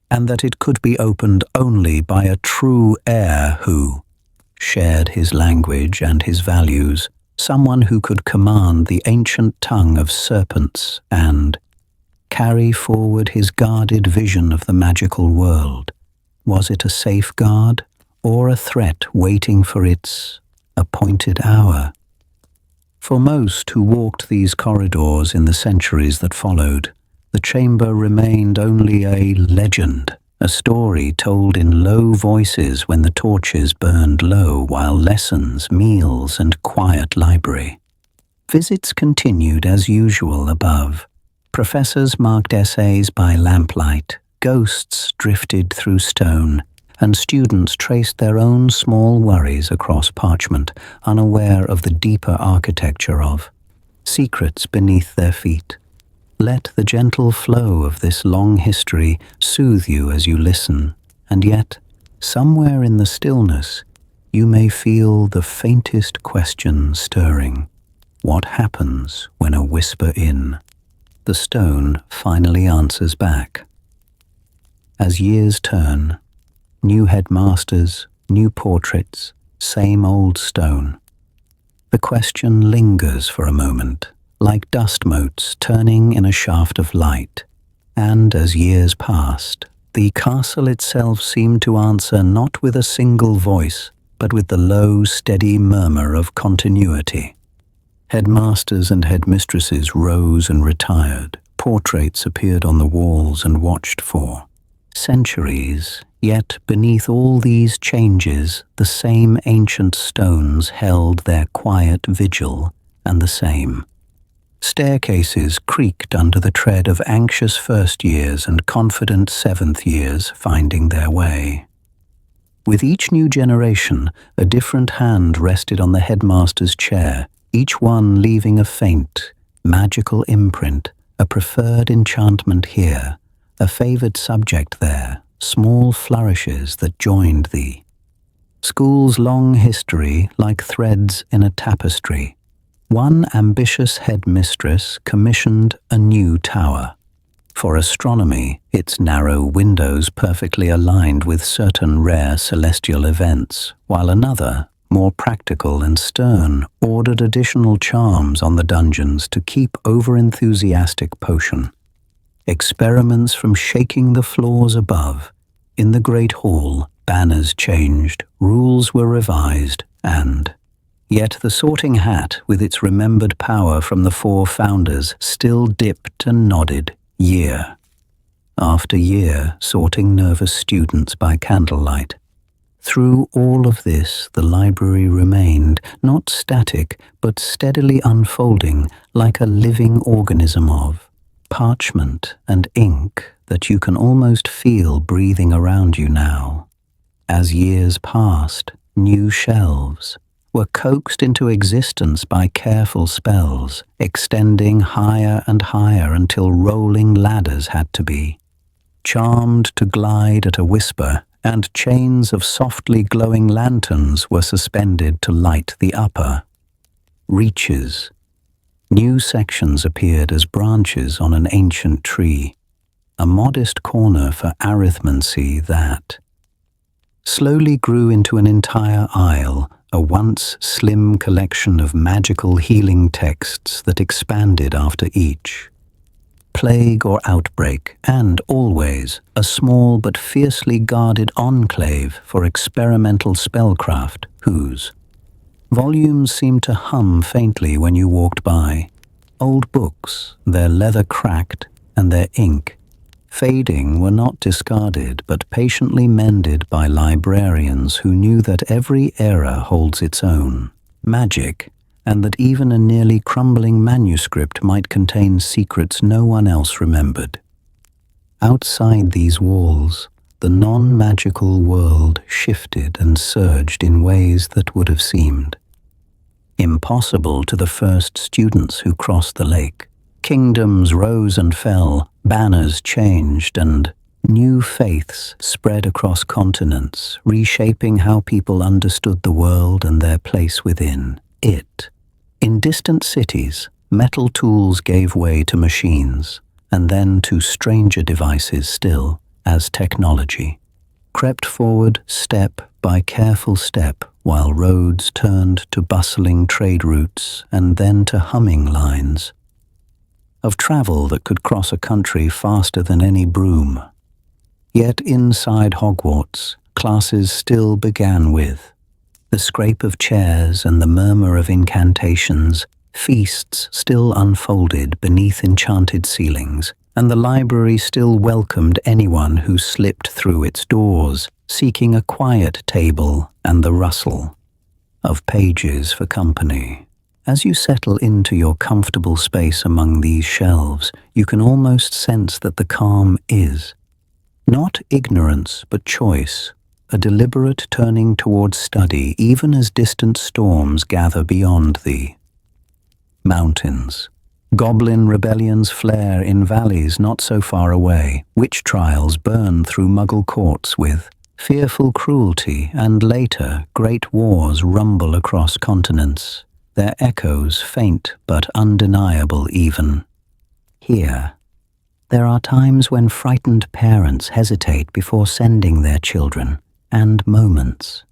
and that it could be opened only by a true heir who shared his language and his values, someone who could command the ancient tongue of serpents and carry forward his guarded vision of the magical world. Was it a safeguard or a threat waiting for its appointed hour? For most who walked these corridors in the centuries that followed, the chamber remained only a legend, a story told in low voices when the torches burned low while lessons, meals, and quiet library. Visits continued as usual above. Professors marked essays by lamplight, ghosts drifted through stone, and students traced their own small worries across parchment, unaware of the deeper architecture of secrets beneath their feet. Let the gentle flow of this long history soothe you as you listen, and yet, somewhere in the stillness, you may feel the faintest question stirring. What happens when a whisper in the stone finally answers back? As years turn, new headmasters, new portraits, same old stone. The question lingers for a moment, like dust motes turning in a shaft of light. And as years passed, the castle itself seemed to answer not with a single voice, but with the low, steady murmur of continuity. Headmasters and headmistresses rose and retired. Portraits appeared on the walls and watched for centuries, yet beneath all these changes, the same ancient stones held their quiet vigil, and the same staircases creaked under the tread of anxious first years and confident seventh years finding their way. With each new generation, a different hand rested on the headmaster's chair, each one leaving a faint, magical imprint, a preferred enchantment here, a favored subject there, small flourishes that joined the school's long history like threads in a tapestry. One ambitious headmistress commissioned a new tower. For astronomy, its narrow windows perfectly aligned with certain rare celestial events, while another, more practical and stern, ordered additional charms on the dungeons to keep over-enthusiastic potion. Experiments from shaking the floors above. In the great hall, banners changed, rules were revised, and yet the sorting hat, with its remembered power from the four founders, still dipped and nodded, year after year, sorting nervous students by candlelight. Through all of this, the library remained, not static, but steadily unfolding, like a living organism of parchment and ink that you can almost feel breathing around you now. As years passed, new shelves were coaxed into existence by careful spells, extending higher and higher until rolling ladders had to be charmed to glide at a whisper, and chains of softly glowing lanterns were suspended to light the upper reaches. New sections appeared as branches on an ancient tree, a modest corner for arithmancy that slowly grew into an entire aisle, a once slim collection of magical healing texts that expanded after each plague or outbreak, and always a small but fiercely guarded enclave for experimental spellcraft whose volumes seemed to hum faintly when you walked by. Old books, their leather cracked and their ink fading were not discarded but patiently mended by librarians who knew that every era holds its own magic, and that even a nearly crumbling manuscript might contain secrets no one else remembered. Outside these walls, the non-magical world shifted and surged in ways that would have seemed impossible to the first students who crossed the lake. Kingdoms rose and fell, banners changed, and new faiths spread across continents, reshaping how people understood the world and their place within it. In distant cities, metal tools gave way to machines, and then to stranger devices still, as technology crept forward step by careful step, while roads turned to bustling trade routes and then to humming lines of travel that could cross a country faster than any broom. Yet inside Hogwarts, classes still began with the scrape of chairs and the murmur of incantations. Feasts still unfolded beneath enchanted ceilings, and the library still welcomed anyone who slipped through its doors, seeking a quiet table and the rustle of pages for company. As you settle into your comfortable space among these shelves, you can almost sense that the calm is not ignorance but choice, a deliberate turning towards study even as distant storms gather beyond the mountains. Goblin rebellions flare in valleys not so far away. Witch trials burn through Muggle courts with fearful cruelty, and later great wars rumble across continents, their echoes faint but undeniable even here. There are times when frightened parents hesitate before sending their children, and moments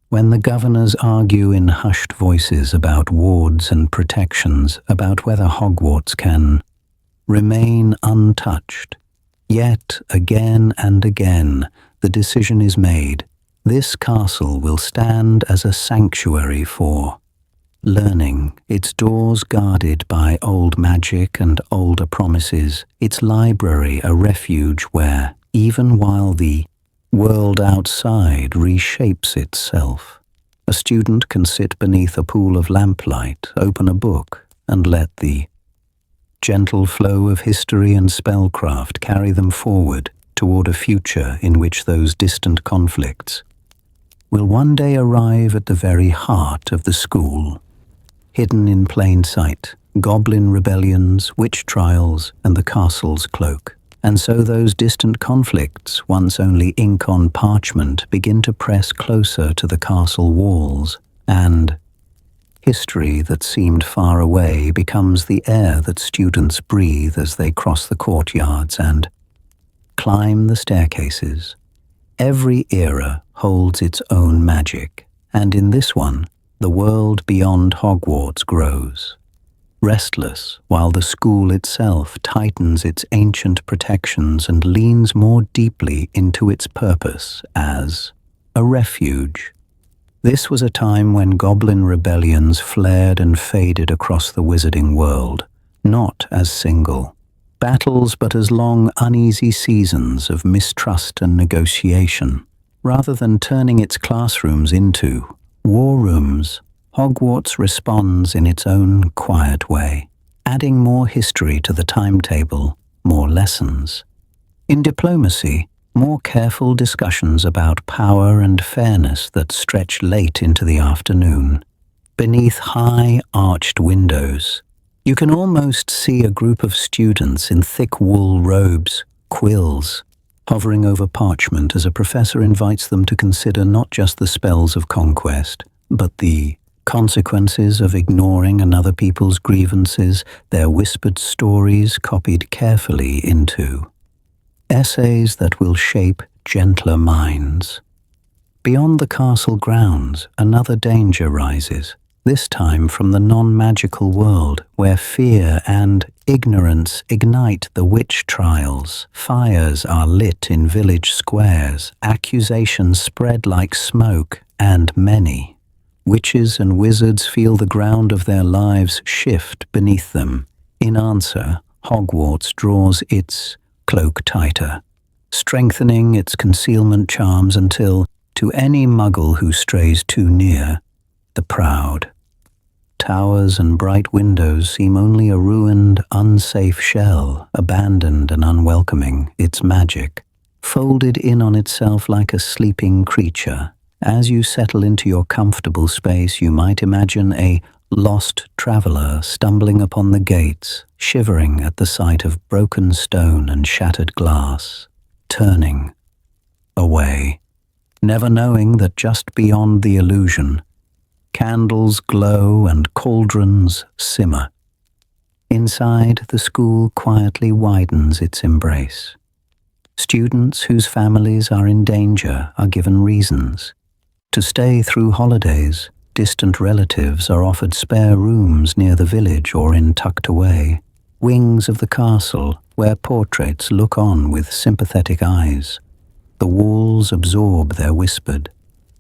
when the governors argue in hushed voices about wards and protections, about whether Hogwarts can remain untouched. Yet, again and again, the decision is made. This castle will stand as a sanctuary for learning, its doors guarded by old magic and older promises, its library a refuge where, even while the world outside reshapes itself, a student can sit beneath a pool of lamplight, open a book, and let the gentle flow of history and spellcraft carry them forward toward a future in which those distant conflicts will one day arrive at the very heart of the school, hidden in plain sight, goblin rebellions, witch trials, and the castle's cloak. And so those distant conflicts, once only ink on parchment, begin to press closer to the castle walls, and history that seemed far away becomes the air that students breathe as they cross the courtyards and climb the staircases. Every era holds its own magic, and in this one, the world beyond Hogwarts grows restless, while the school itself tightens its ancient protections and leans more deeply into its purpose as a refuge. This was a time when goblin rebellions flared and faded across the wizarding world, not as single battles but as long, uneasy seasons of mistrust and negotiation. Rather than turning its classrooms into war rooms, Hogwarts responds in its own quiet way, adding more history to the timetable, more lessons. In diplomacy, more careful discussions about power and fairness that stretch late into the afternoon. Beneath high, arched windows, you can almost see a group of students in thick wool robes, quills, hovering over parchment as a professor invites them to consider not just the spells of conquest, but the consequences of ignoring another people's grievances, their whispered stories copied carefully into essays that will shape gentler minds. Beyond the castle grounds, another danger rises, this time from the non-magical world, where fear and ignorance ignite the witch trials. Fires are lit in village squares, accusations spread like smoke, and many witches and wizards feel the ground of their lives shift beneath them. In answer, Hogwarts draws its cloak tighter, strengthening its concealment charms until, to any muggle who strays too near, the proud towers and bright windows seem only a ruined, unsafe shell, abandoned and unwelcoming, its magic folded in on itself like a sleeping creature. As you settle into your comfortable space, you might imagine a lost traveler stumbling upon the gates, shivering at the sight of broken stone and shattered glass, turning away, never knowing that just beyond the illusion, candles glow and cauldrons simmer. Inside, the school quietly widens its embrace. Students whose families are in danger are given reasons to stay through holidays. Distant relatives are offered spare rooms near the village or in tucked-away wings of the castle, where portraits look on with sympathetic eyes. The walls absorb their whispered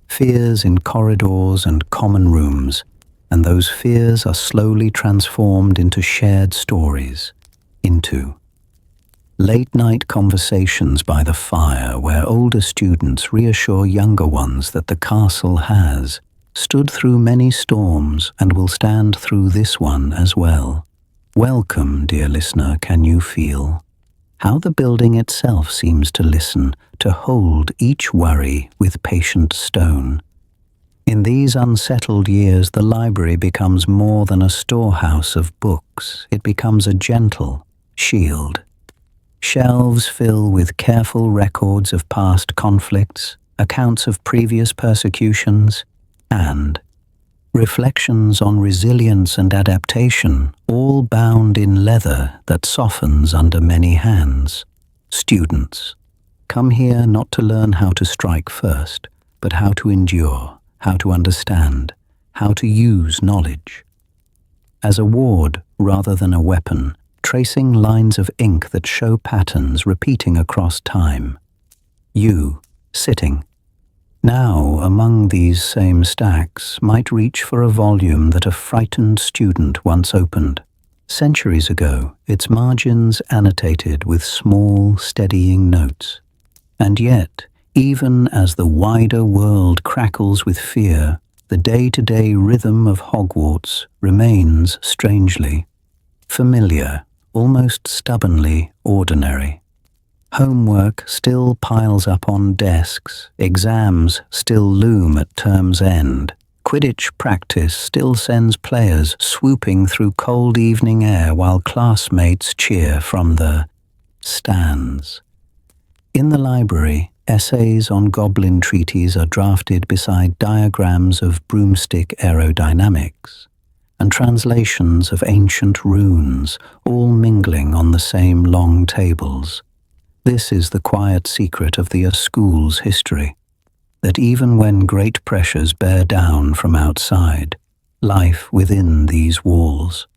fears in corridors and common rooms, and those fears are slowly transformed into shared stories, into late-night conversations by the fire where older students reassure younger ones that the castle has stood through many storms and will stand through this one as well. Welcome, dear listener, can you feel how the building itself seems to listen, to hold each worry with patient stone? In these unsettled years, the library becomes more than a storehouse of books. It becomes a gentle shield. Shelves fill with careful records of past conflicts, accounts of previous persecutions, and reflections on resilience and adaptation, all bound in leather that softens under many hands. Students come here not to learn how to strike first, but how to endure, how to understand, how to use knowledge as a ward rather than a weapon, tracing lines of ink that show patterns repeating across time. You, sitting now among these same stacks, might reach for a volume that a frightened student once opened. Centuries ago, its margins annotated with small, steadying notes. And yet, even as the wider world crackles with fear, the day-to-day rhythm of Hogwarts remains strangely familiar, almost stubbornly ordinary. Homework still piles up on desks, exams still loom at term's end, Quidditch practice still sends players swooping through cold evening air while classmates cheer from the stands. In the library, essays on goblin treaties are drafted beside diagrams of broomstick aerodynamics, and translations of ancient runes, all mingling on the same long tables. This is the quiet secret of the school's history, that even when great pressures bear down from outside, life within these walls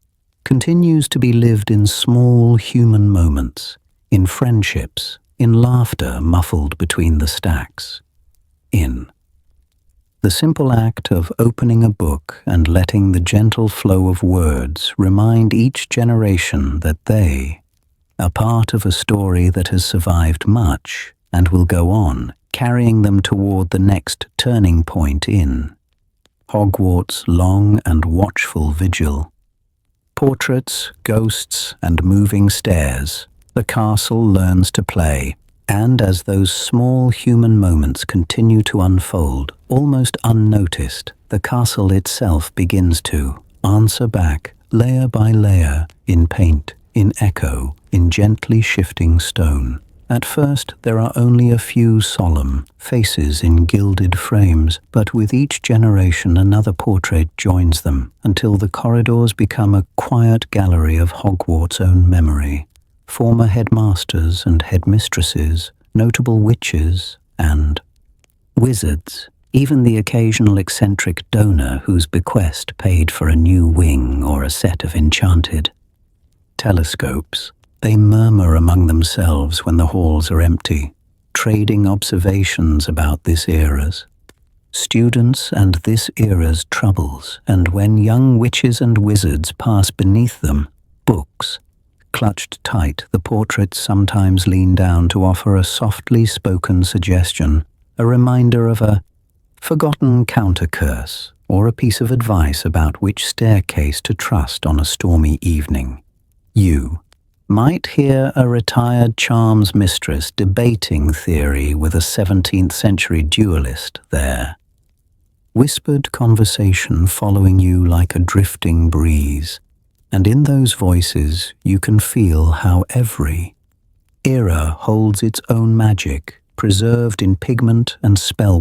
continues to be lived in small human moments, in friendships, in laughter muffled between the stacks, in the simple act of opening a book and letting the gentle flow of words remind each generation that they are part of a story that has survived much and will go on, carrying them toward the next turning point in Hogwarts' long and watchful vigil. Portraits, ghosts, and moving stairs, the castle learns to play, and as those small human moments continue to unfold, almost unnoticed, the castle itself begins to answer back, layer by layer, in paint, in echo, in gently shifting stone. At first, there are only a few solemn faces in gilded frames, but with each generation another portrait joins them, until the corridors become a quiet gallery of Hogwarts' own memory. Former headmasters and headmistresses, notable witches and wizards, even the occasional eccentric donor whose bequest paid for a new wing or a set of enchanted telescopes. They murmur among themselves when the halls are empty, trading observations about this era's students and this era's troubles, and when young witches and wizards pass beneath them, books Clutched tight, the portraits sometimes lean down to offer a softly spoken suggestion, a reminder of a forgotten counter-curse, or a piece of advice about which staircase to trust on a stormy evening. You might hear a retired charms mistress debating theory with a 17th century duelist there. Whispered conversation following you like a drifting breeze, and in those voices you can feel how every era holds its own magic, preserved in pigment and spell